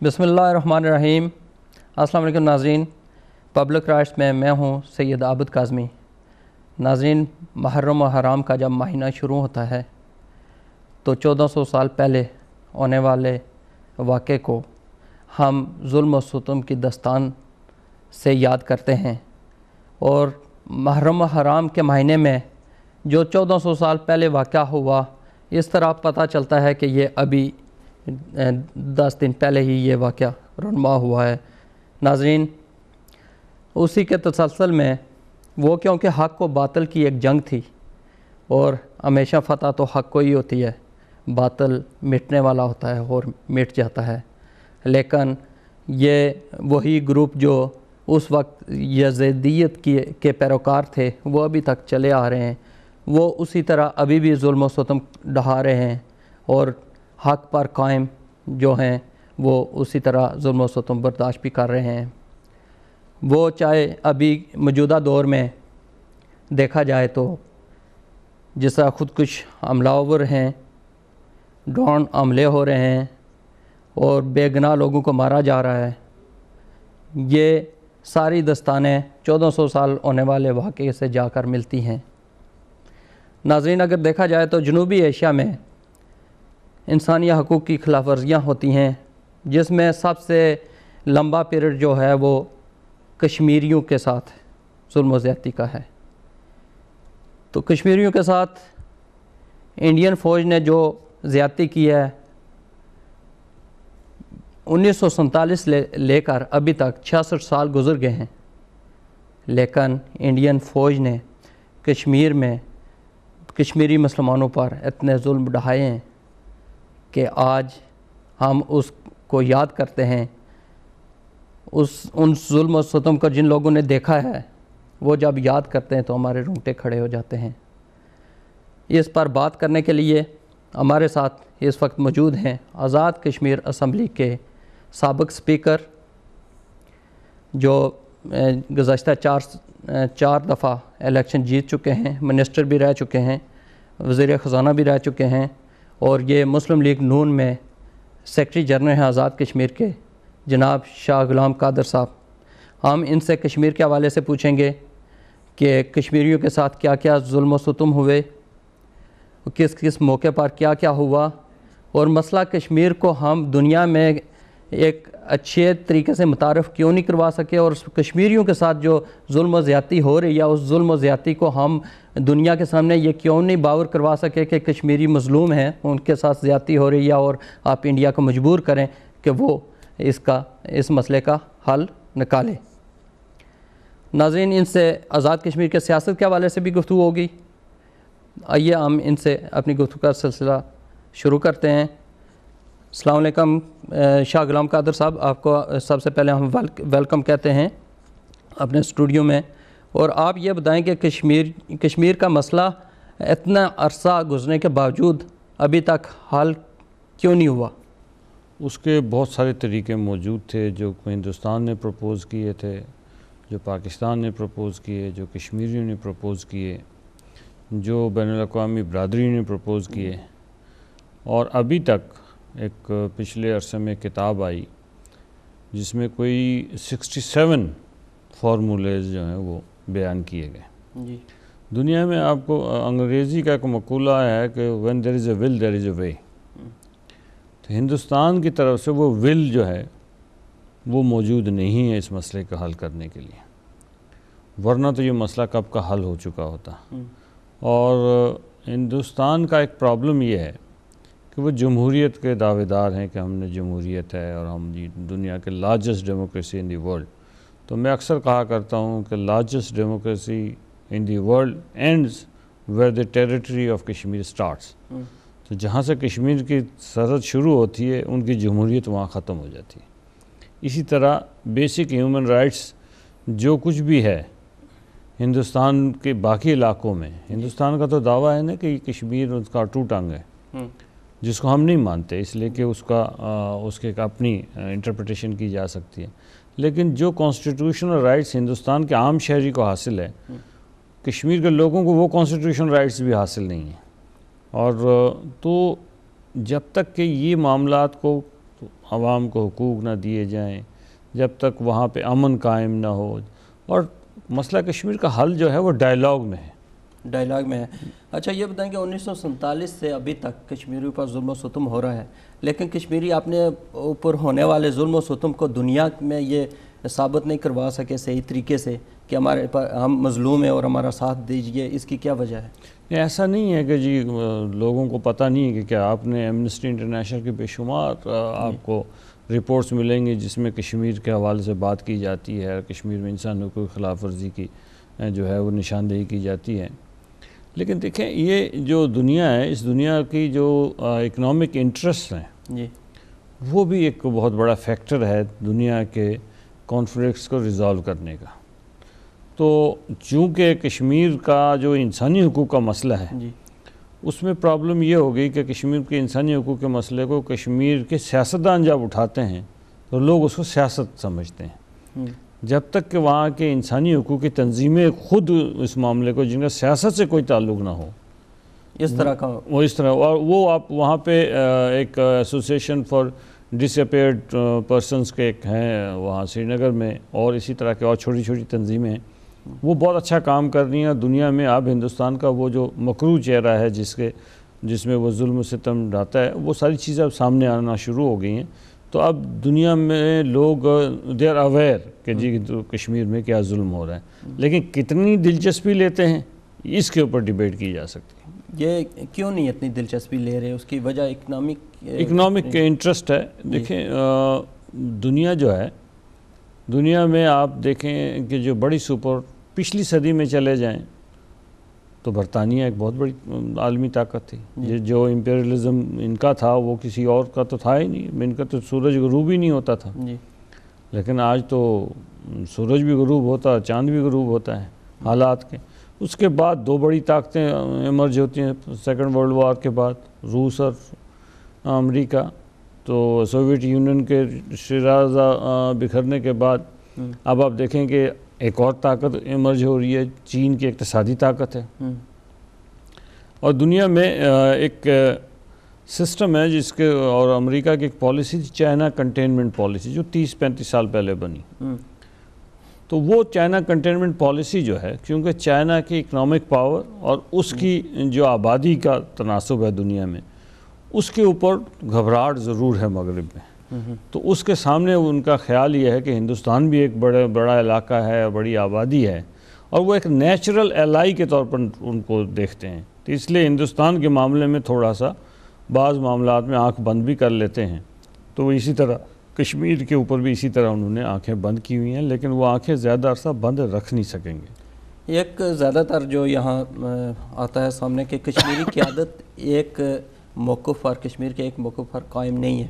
بسم اللہ الرحمن الرحیم۔ السلام علیکم ناظرین، پبلک رائٹس میں ہوں سید عابد کاظمی۔ ناظرین، محرم و حرام کا جب مہینہ شروع ہوتا ہے تو 1400 سال پہلے ہونے والے واقعے کو ہم ظلم و ستم کی داستان سے یاد کرتے ہیں، اور محرم و حرام کے مہینے میں جو 1400 سال پہلے واقعہ ہوا، اس طرح پتہ چلتا ہے کہ یہ ابھی 10 دن پہلے ہی یہ واقعہ رونما ہوا ہے۔ ناظرین، اسی کے تسلسل میں وہ کیونکہ حق و باطل کی ایک جنگ تھی، اور ہمیشہ فتح تو حق کو ہی ہوتی ہے، باطل مٹنے والا ہوتا ہے اور مٹ جاتا ہے، لیکن یہ وہی گروپ جو اس وقت یزیدیت کے پیروکار تھے وہ ابھی تک چلے آ رہے ہیں، وہ اسی طرح ابھی بھی ظلم و ستم ڈھا رہے ہیں، اور حق پر قائم جو ہیں وہ اسی طرح ظلم و ستم برداشت بھی کر رہے ہیں۔ وہ چاہے ابھی موجودہ دور میں دیکھا جائے تو جس طرح خودکش حملہ آور ہیں، ڈرون حملے ہو رہے ہیں اور بے گناہ لوگوں کو مارا جا رہا ہے، یہ ساری داستانیں 1400 سال ہونے والے واقعے سے جا کر ملتی ہیں۔ ناظرین، اگر دیکھا جائے تو جنوبی ایشیا میں انسانی حقوق کی خلاف ورزیاں ہوتی ہیں، جس میں سب سے لمبا پیریڈ جو ہے وہ کشمیریوں کے ساتھ ظلم و زیادتی کا ہے۔ تو کشمیریوں کے ساتھ انڈین فوج نے جو زیادتی کی ہے، 1947 لے کر ابھی تک 66 سال گزر گئے ہیں، لیکن انڈین فوج نے کشمیر میں کشمیری مسلمانوں پر اتنے ظلم ڈھائے ہیں کہ آج ہم اس کو یاد کرتے ہیں۔ ان ظلم و ستم کو جن لوگوں نے دیکھا ہے وہ جب یاد کرتے ہیں تو ہمارے رونگٹے کھڑے ہو جاتے ہیں۔ اس پر بات کرنے کے لیے ہمارے ساتھ اس وقت موجود ہیں آزاد کشمیر اسمبلی کے سابق سپیکر، جو گزشتہ چار دفعہ الیکشن جیت چکے ہیں، منسٹر بھی رہ چکے ہیں، وزیر خزانہ بھی رہ چکے ہیں، اور یہ مسلم لیگ نون میں سیکرٹری جنرل ہیں آزاد کشمیر کے، جناب شاہ غلام قادر صاحب۔ ہم ان سے کشمیر کے حوالے سے پوچھیں گے کہ کشمیریوں کے ساتھ کیا کیا ظلم و ستم ہوئے، کس کس موقع پر کیا کیا ہوا، اور مسئلہ کشمیر کو ہم دنیا میں ایک اچھے طریقے سے متعارف کیوں نہیں کروا سکے، اور کشمیریوں کے ساتھ جو ظلم و زیادتی ہو رہی ہے اس ظلم و زیادتی کو ہم دنیا کے سامنے یہ کیوں نہیں باور کروا سکے کہ کشمیری مظلوم ہیں، ان کے ساتھ زیادتی ہو رہی ہے، اور آپ انڈیا کو مجبور کریں کہ وہ اس مسئلے کا حل نکالے۔ ناظرین، ان سے آزاد کشمیر کے سیاست کے حوالے سے بھی گفتگو ہوگی۔ آئیے ہم ان سے اپنی گفتگو کا سلسلہ شروع کرتے ہیں۔ السلام علیکم شاہ غلام قادر صاحب، آپ کو سب سے پہلے ہم ویلکم کہتے ہیں اپنے اسٹوڈیو میں، اور آپ یہ بتائیں کہ کشمیر کا مسئلہ اتنا عرصہ گزرنے کے باوجود ابھی تک حل کیوں نہیں ہوا؟ اس کے بہت سارے طریقے موجود تھے جو ہندوستان نے پروپوز کیے تھے، جو پاکستان نے پروپوز کیے، جو کشمیریوں نے پروپوز کیے، جو بین الاقوامی برادری نے پروپوز کیے، اور ابھی تک ایک پچھلے عرصے میں کتاب آئی جس میں کوئی 67 فارمولیز جو ہیں وہ بیان کیے گئے۔ جی، دنیا میں آپ کو انگریزی کا ایک مقولہ ہے کہ when there is a will there is a way، تو ہندوستان کی طرف سے وہ will جو ہے وہ موجود نہیں ہے اس مسئلے کا حل کرنے کے لیے، ورنہ تو یہ مسئلہ کب کا حل ہو چکا ہوتا۔ اور ہندوستان کا ایک پرابلم یہ ہے کہ وہ جمہوریت کے دعوے دار ہیں کہ ہم نے جمہوریت ہے اور ہم دنیا کے largest democracy in the world. تو میں اکثر کہا کرتا ہوں کہ largest democracy in the world ends where the territory of Kashmir starts۔ تو جہاں سے کشمیر کی سرحد شروع ہوتی ہے ان کی جمہوریت وہاں ختم ہو جاتی ہے۔ اسی طرح بیسک ہیومن رائٹس جو کچھ بھی ہے ہندوستان کے باقی علاقوں میں، ہندوستان کا تو دعویٰ ہے نا کہ کشمیر اس کا ٹو ٹنگ ہے، جس کو ہم نہیں مانتے اس لیے کہ اس کے ایک اپنی انٹرپریٹیشن کی جا سکتی ہے، لیکن جو کانسٹیٹیوشنل رائٹس ہندوستان کے عام شہری کو حاصل ہے، کشمیر کے لوگوں کو وہ کانسٹیٹیوشنل رائٹس بھی حاصل نہیں ہیں۔ اور تو جب تک کہ یہ معاملات کو عوام کو حقوق نہ دیے جائیں، جب تک وہاں پہ امن قائم نہ ہو، اور مسئلہ کشمیر کا حل جو ہے وہ ڈائیلاگ میں ہے، ڈائیلاگ میں ہے۔ اچھا یہ بتائیں کہ 1947 سے ابھی تک کشمیریوں پر ظلم و ستم ہو رہا ہے، لیکن کشمیری اپنے اوپر ہونے والے ظلم و ستم کو دنیا میں یہ ثابت نہیں کروا سکے صحیح طریقے سے کہ ہم مظلوم ہیں اور ہمارا ساتھ دیجئے، اس کی کیا وجہ ہے؟ ایسا نہیں ہے کہ جی لوگوں کو پتہ نہیں ہے کہ کیا آپ نے ایمنسٹی انٹرنیشنل کے بے شمار آپ کو رپورٹس ملیں گے جس میں کشمیر کے حوالے سے بات کی جاتی ہے، کشمیر میں انسانوں کو خلاف ورزی کی جو ہے وہ نشاندہی کی جاتی ہے۔ لیکن دیکھیں یہ جو دنیا ہے، اس دنیا کی جو اکنامک انٹرسٹ ہیں جی وہ بھی ایک بہت بڑا فیکٹر ہے دنیا کے کانفلکٹس کو ریزالو کرنے کا۔ تو چونکہ کشمیر کا جو انسانی حقوق کا مسئلہ ہے جی اس میں پرابلم یہ ہو گئی کہ کشمیر کے انسانی حقوق کے مسئلے کو کشمیر کے سیاستدان جب اٹھاتے ہیں تو لوگ اس کو سیاست سمجھتے ہیں، جب تک کہ وہاں کے انسانی حقوق کی تنظیمیں خود اس معاملے کو، جن کا سیاست سے کوئی تعلق نہ ہو، اس طرح کا وہ اس طرح، اور وہ آپ وہاں پہ ایک association for disappeared persons کے ایک ہیں وہاں سری نگر میں، اور اسی طرح کے اور چھوٹی چھوٹی تنظیمیں ہیں، وہ بہت اچھا کام کر رہی ہیں۔ دنیا میں اب ہندوستان کا وہ جو مکروہ چہرہ ہے جس میں وہ ظلم و ستم ڈھاتا ہے، وہ ساری چیزیں اب سامنے آنا شروع ہو گئی ہیں۔ تو اب دنیا میں لوگ دے آر اویئر کہ جی کشمیر میں کیا ظلم ہو رہا ہے، لیکن کتنی دلچسپی لیتے ہیں اس کے اوپر ڈیبیٹ کی جا سکتی ہے۔ یہ کیوں نہیں اتنی دلچسپی لے رہے؟ اس کی وجہ اکنامک انٹرسٹ ہے۔ دیکھیں دنیا جو ہے، دنیا میں آپ دیکھیں کہ جو بڑی پچھلی صدی میں چلے جائیں تو برطانیہ ایک بہت بڑی عالمی طاقت تھی، جو امپیریلزم ان کا تھا وہ کسی اور کا تو تھا ہی نہیں، ان کا تو سورج غروب ہی نہیں ہوتا تھا، لیکن آج تو سورج بھی غروب ہوتا، چاند بھی غروب ہوتا ہے حالات کے۔ اس کے بعد دو بڑی طاقتیں ایمرج ہوتی ہیں سیکنڈ ورلڈ وار کے بعد، روس اور امریکہ۔ تو سوویت یونین کے شیرازہ بکھرنے کے بعد اب آپ دیکھیں کہ ایک اور طاقت ایمرج ہو رہی ہے، چین کی اقتصادی طاقت ہے۔ اور دنیا میں ایک سسٹم ہے جس کے، اور امریکہ کی ایک پالیسی تھی چائنا کنٹینمنٹ پالیسی، جو 30-35 سال پہلے بنی۔ تو وہ چائنا کنٹینمنٹ پالیسی جو ہے، کیونکہ چائنا کی اکنامک پاور اور اس کی جو آبادی کا تناسب ہے دنیا میں، اس کے اوپر گھبراہٹ ضرور ہے مغرب میں۔ تو اس کے سامنے ان کا خیال یہ ہے کہ ہندوستان بھی ایک بڑا علاقہ ہے، بڑی آبادی ہے، اور وہ ایک نیچرل ایلائی کے طور پر ان کو دیکھتے ہیں۔ تو اس لیے ہندوستان کے معاملے میں تھوڑا سا بعض معاملات میں آنکھ بند بھی کر لیتے ہیں۔ تو اسی طرح کشمیر کے اوپر بھی اسی طرح انہوں نے آنکھیں بند کی ہوئی ہیں، لیکن وہ آنکھیں زیادہ عرصہ بند رکھ نہیں سکیں گے۔ ایک زیادہ تر جو یہاں آتا ہے سامنے کہ کشمیری قیادت ایک موقف پر، کشمیر کے ایک موقف پر قائم نہیں ہے،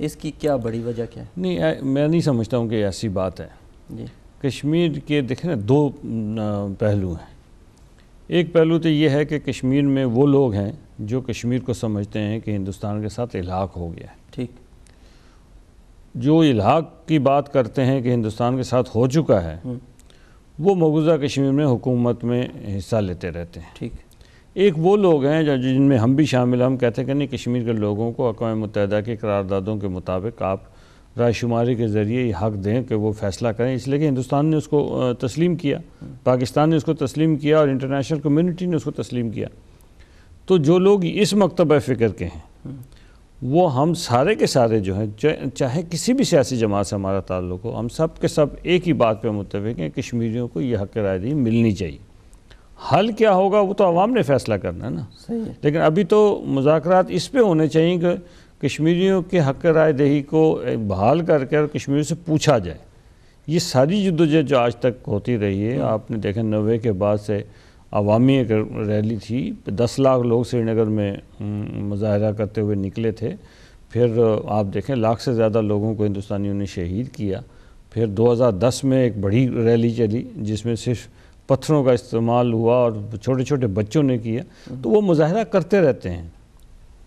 اس کی کیا بڑی وجہ کیا ہے؟ نہیں، میں نہیں سمجھتا ہوں کہ ایسی بات ہے۔ جی کشمیر کے دیکھیں نا دو پہلو ہیں۔ ایک پہلو تو یہ ہے کہ کشمیر میں وہ لوگ ہیں جو کشمیر کو سمجھتے ہیں کہ ہندوستان کے ساتھ الحاق ہو گیا ہے، ٹھیک، جو الحاق کی بات کرتے ہیں کہ ہندوستان کے ساتھ ہو چکا ہے، وہ مقبوضہ کشمیر میں حکومت میں حصہ لیتے رہتے ہیں۔ ٹھیک، ایک وہ لوگ ہیں جن میں ہم بھی شامل، ہم کہتے ہیں کہ نہیں، کشمیر کے لوگوں کو اقوام متحدہ کی قراردادوں کے مطابق آپ رائے شماری کے ذریعے یہ حق دیں کہ وہ فیصلہ کریں، اس لیے کہ ہندوستان نے اس کو تسلیم کیا، پاکستان نے اس کو تسلیم کیا، اور انٹرنیشنل کمیونٹی نے اس کو تسلیم کیا۔ تو جو لوگ اس مکتبہ فکر کے ہیں، وہ ہم سارے کے سارے جو ہیں، چاہے کسی بھی سیاسی جماعت سے ہمارا تعلق ہو، ہم سب کے سب ایک ہی بات پہ متفق ہیں، کشمیریوں کو یہ حق رائے دہی ملنی چاہیے۔ حل کیا ہوگا وہ تو عوام نے فیصلہ کرنا ہے نا، لیکن ابھی تو مذاکرات اس پہ ہونے چاہیے کہ کشمیریوں کے حق رائے دہی کو بحال کر کے اور کشمیریوں سے پوچھا جائے۔ یہ ساری جدوجہد جو آج تک ہوتی رہی ہے، آپ نے دیکھا 90 کے بعد سے عوامی ایک ریلی تھی، 10 لاکھ لوگ سری نگر میں مظاہرہ کرتے ہوئے نکلے تھے، پھر آپ دیکھیں لاکھ سے زیادہ لوگوں کو ہندوستانیوں نے شہید کیا، پھر 2010 میں ایک بڑی ریلی چلی جس میں صرف پتھروں کا استعمال ہوا اور چھوٹے چھوٹے بچوں نے کیا۔ تو وہ مظاہرہ کرتے رہتے ہیں۔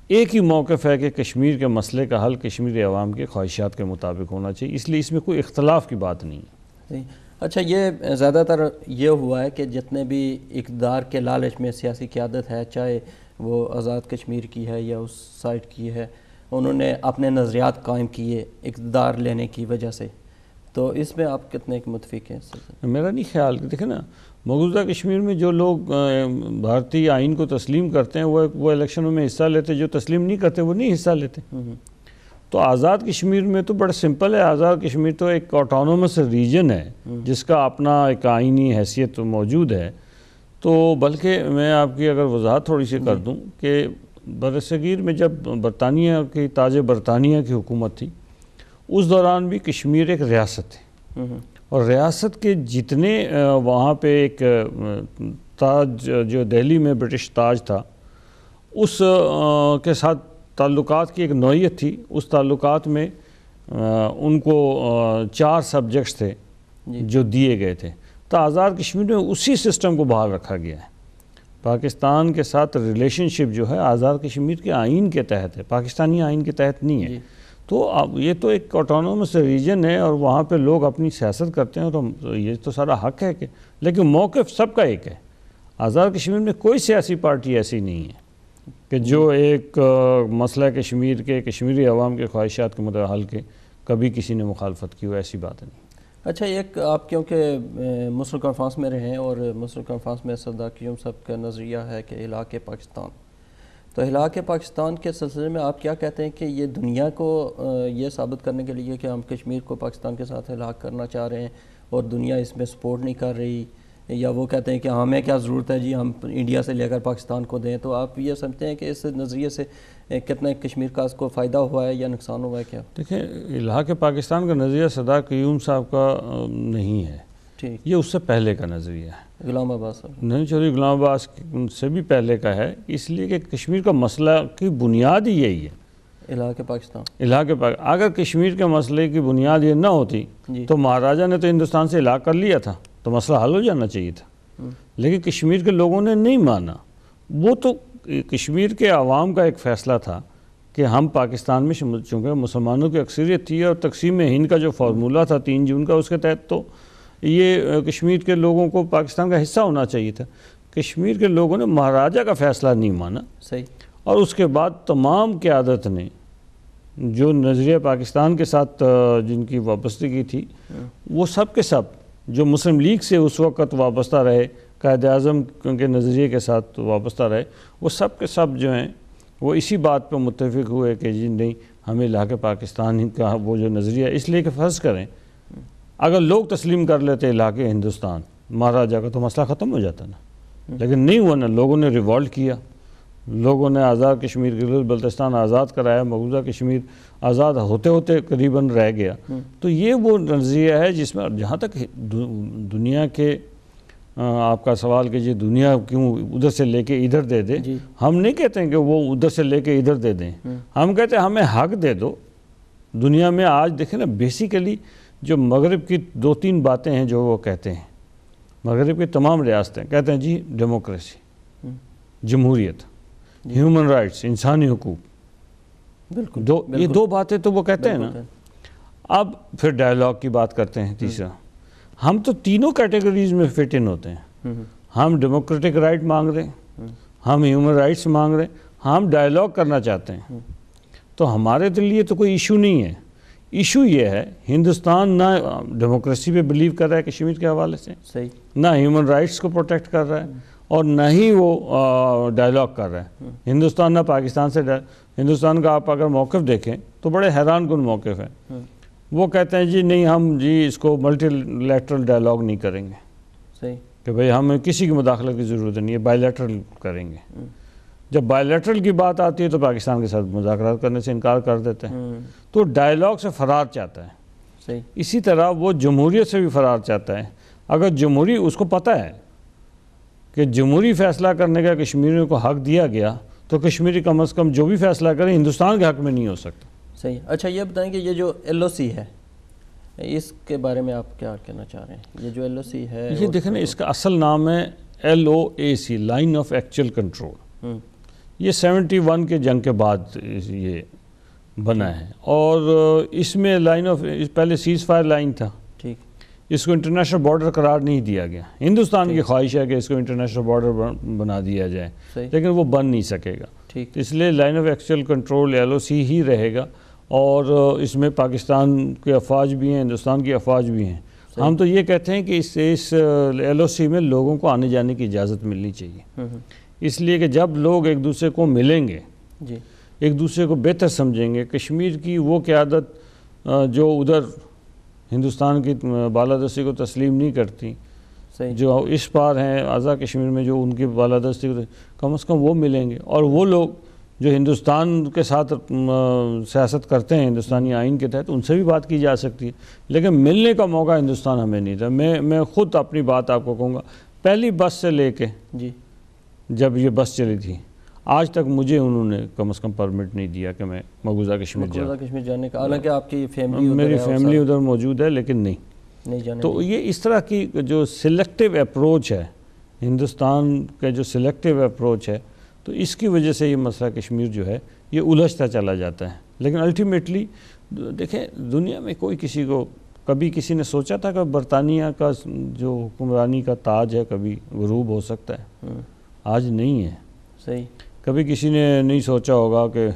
ایک ہی موقف ہے کہ کشمیر کے مسئلے کا حل کشمیری عوام کے خواہشات کے مطابق ہونا چاہیے، اس لیے اس میں کوئی اختلاف کی بات نہیں ہے۔ اچھا، یہ زیادہ تر یہ ہوا ہے کہ جتنے بھی اقتدار کے لالچ میں سیاسی قیادت ہے، چاہے وہ آزاد کشمیر کی ہے یا اس سائٹ کی ہے، انہوں نے اپنے نظریات قائم کیے اقتدار لینے کی وجہ سے، تو اس میں آپ کتنے متفق ہیں؟ میرا نہیں خیال کہ دیکھیں نا، مقبوضہ کشمیر میں جو لوگ بھارتی آئین کو تسلیم کرتے ہیں وہ الیکشنوں میں حصہ لیتے، جو تسلیم نہیں کرتے وہ نہیں حصہ لیتے۔ تو آزاد کشمیر میں تو بڑا سمپل ہے، آزاد کشمیر تو ایک آٹونومس ریجن ہے جس کا اپنا ایک آئینی حیثیت موجود ہے۔ تو بلکہ میں آپ کی اگر وضاحت تھوڑی سی کر دوں کہ برصغیر میں جب برطانیہ کی تاج برطانیہ کی حکومت تھی، اس دوران بھی کشمیر ایک ریاست ہے، اور ریاست کے جتنے وہاں پہ ایک تاج جو دہلی میں برٹش تاج تھا اس کے ساتھ تعلقات کی ایک نوعیت تھی۔ اس تعلقات میں ان کو 4 سبجیکٹس تھے جو دیے گئے تھے۔ تو آزاد کشمیر میں اسی سسٹم کو بحال رکھا گیا ہے۔ پاکستان کے ساتھ ریلیشن شپ جو ہے آزاد کشمیر کے آئین کے تحت ہے، پاکستانی آئین کے تحت نہیں ہے۔ تو اب یہ تو ایک آٹونومس ریجن ہے اور وہاں پہ لوگ اپنی سیاست کرتے ہیں، تو یہ تو سارا حق ہے کہ، لیکن موقف سب کا ایک ہے۔ آزاد کشمیر میں کوئی سیاسی پارٹی ایسی نہیں ہے کہ جو ایک مسئلہ کشمیر کے کشمیری عوام کے خواہشات کے متحل کے کبھی کسی نے مخالفت کی ہو، ایسی بات نہیں۔ اچھا، ایک آپ کیونکہ مسلم کانفرنس میں رہے ہیں اور مسلم کانفرنس میں صدر قیوم صاحب کا نظریہ ہے کہ ہلاک پاکستان، تو ہلاک پاکستان کے سلسلے میں آپ کیا کہتے ہیں کہ یہ دنیا کو یہ ثابت کرنے کے لیے کہ ہم کشمیر کو پاکستان کے ساتھ ہلاک کرنا چاہ رہے ہیں اور دنیا اس میں سپورٹ نہیں کر رہی، یا وہ کہتے ہیں کہ ہمیں کیا ضرورت ہے جی ہم انڈیا سے لے کر پاکستان کو دیں؟ تو آپ یہ سمجھتے ہیں کہ اس نظریے سے کتنا کشمیر کا اس کو فائدہ ہوا ہے یا نقصان ہوا ہے کیا؟ دیکھیں، الحاق پاکستان کا نظریہ صدر قیوم صاحب کا نہیں ہے، ٹھیک، یہ اس سے پہلے کا نظریہ ہے، غلام عباس صاحب نہیں چودھری غلام عباس سے بھی پہلے کا ہے، اس لیے کہ کشمیر کا مسئلہ کی بنیاد ہی یہی ہے، الحاق پاکستان۔ اگر کشمیر کے مسئلے کی بنیاد یہ نہ ہوتی تو مہاراجہ نے تو ہندوستان سے الحاق کر لیا تھا، تو مسئلہ حل ہو جانا چاہیے تھا، لیکن کشمیر کے لوگوں نے نہیں مانا۔ وہ تو کشمیر کے عوام کا ایک فیصلہ تھا کہ ہم پاکستان میں، چونکہ مسلمانوں کی اکثریت تھی اور تقسیم ہند کا جو فارمولہ تھا 3 جون کا، اس کے تحت تو یہ کشمیر کے لوگوں کو پاکستان کا حصہ ہونا چاہیے تھا۔ کشمیر کے لوگوں نے مہاراجہ کا فیصلہ نہیں مانا، صحیح، اور اس کے بعد تمام قیادت نے جو نظریہ پاکستان کے ساتھ جن کی وابستگی تھی، وہ سب کے سب جو مسلم لیگ سے اس وقت وابستہ رہے، قائد اعظم کے نظریے کے ساتھ وابستہ رہے، وہ سب کے سب جو ہیں وہ اسی بات پہ متفق ہوئے کہ جی نہیں، ہمیں الحاق پاکستان کا وہ جو نظریہ، اس لیے کہ فرض کریں اگر لوگ تسلیم کر لیتے الحاق ہندوستان مہاراجہ کا تو مسئلہ ختم ہو جاتا نا، لیکن نہیں ہوا نا، لوگوں نے ریوالٹ کیا، لوگوں نے آزاد کشمیر گلگت بلتستان آزاد کرایا، مقبوضہ کشمیر آزاد ہوتے ہوتے قریباً رہ گیا۔ تو یہ وہ نظریہ ہے جس میں، جہاں تک دنیا کے آپ کا سوال کہ جی دنیا کیوں ادھر سے لے کے ادھر دے دے، ہم نہیں کہتے ہیں کہ وہ ادھر سے لے کے ادھر دے دیں، ہم کہتے ہیں ہمیں حق دے دو۔ دنیا میں آج دیکھیں نا، بیسیکلی جو مغرب کی 2-3 باتیں ہیں جو وہ کہتے ہیں، مغرب کی تمام ریاستیں کہتے ہیں جی ڈیموکریسی، جمہوریت، ہیومن رائٹس، انسانی حقوق، یہ 2 باتیں تو وہ کہتے ہیں نا۔ اب پھر ڈائیلاگ کی بات کرتے ہیں تیسرا، ہم تو تینوں کیٹیگریز میں فٹ ان ہوتے ہیں، ہم ڈیموکریٹک رائٹ مانگ رہے ہیں، ہم ہیومن رائٹس مانگ رہے ہیں، ہم ڈائیلاگ کرنا چاہتے ہیں۔ تو ہمارے لیے تو کوئی ایشو نہیں ہے، ایشو یہ ہے ہندوستان نہ ڈیموکریسی پہ بلیو کر رہا ہے کشمیر کے حوالے سے، نہ ہیومن رائٹس کو پروٹیکٹ کر رہا ہے، اور نہ ہی وہ ڈائیلاگ کر رہا ہے۔ ہندوستان نہ پاکستان سے، ہندوستان کا آپ اگر موقف دیکھیں تو بڑے حیران کن موقف ہے، وہ کہتے ہیں جی نہیں، ہم جی اس کو ملٹی لیٹرل ڈائیلاگ نہیں کریں گے، کہ بھئی ہمیں کسی کی مداخلت کی ضرورت نہیں ہے، بائی لیٹرل کریں گے۔ جب بائی لیٹرل کی بات آتی ہے تو پاکستان کے ساتھ مذاکرات کرنے سے انکار کر دیتے ہیں، تو ڈائیلاگ سے فرار چاہتا ہے۔ اسی طرح وہ جمہوریت سے بھی فرار چاہتا ہے۔ اگر جمہوری، اس کو پتہ ہے کہ جمہوری فیصلہ کرنے کا کشمیریوں کو حق دیا گیا، تو کشمیری کم از کم جو بھی فیصلہ کریں ہندوستان کے حق میں نہیں ہو سکتا۔ صحیح۔ اچھا، یہ بتائیں کہ یہ جو LOC ہے، اس کے بارے میں آپ کیا کہنا چاہ رہے ہیں؟ یہ جو LOC ہے، یہ دیکھیں نا، اس کا اصل نام ہے LOAC، line of actual control. یہ 71 کے جنگ کے بعد یہ بنا ہے، اور اس میں لائن آف، پہلے سیز فائر لائن تھا، اس کو انٹرنیشنل بارڈر قرار نہیں دیا گیا. ہندوستان کی خواہش ہے کہ اس کو انٹرنیشنل بارڈر بنا دیا جائے, لیکن وہ بن نہیں سکے گا. اس لیے line of actual control LOC ہی رہے گا, اور اس میں پاکستان کے افواج بھی ہیں, ہندوستان کی افواج بھی ہیں. ہم تو یہ کہتے ہیں کہ اس LOC میں لوگوں کو آنے جانے کی اجازت ملنی چاہیے, اس لیے کہ جب لوگ ایک دوسرے کو ملیں گے, ایک دوسرے کو بہتر سمجھیں گے. کشمیر کی وہ قیادت جو ادھر ہندوستان کی بالادستی کو تسلیم نہیں کرتی, جو اس پار ہیں آزاد کشمیر میں جو ان کی بالادستی کو کم از کم وہ ملیں گے, اور وہ لوگ جو ہندوستان کے ساتھ سیاست کرتے ہیں ہندوستانی آئین کے تحت, ان سے بھی بات کی جا سکتی ہے. لیکن ملنے کا موقع ہندوستان ہمیں نہیں تھا. میں خود اپنی بات آپ کو کہوں گا, پہلی بس سے لے کے جب یہ بس چلی تھی آج تک مجھے انہوں نے کم از کم پرمٹ نہیں دیا کہ میں مقبوضہ کشمیر جانے کا, حالانکہ آپ کی فیملی میری فیملی ادھر موجود ہے, لیکن نہیں جانے. تو یہ اس طرح کی جو سلیکٹیو اپروچ ہے, ہندوستان کا جو سلیکٹیو اپروچ ہے, تو اس کی وجہ سے یہ مسئلہ کشمیر جو ہے یہ الجھتا چلا جاتا ہے. لیکن الٹیمیٹلی دیکھیں, دنیا میں کوئی کسی کو کبھی کسی نے سوچا تھا کہ برطانیہ کا جو حکمرانی کا تاج ہے کبھی غروب ہو سکتا ہے؟ آج نہیں ہے. صحیح. کبھی کسی نے نہیں سوچا ہوگا کہ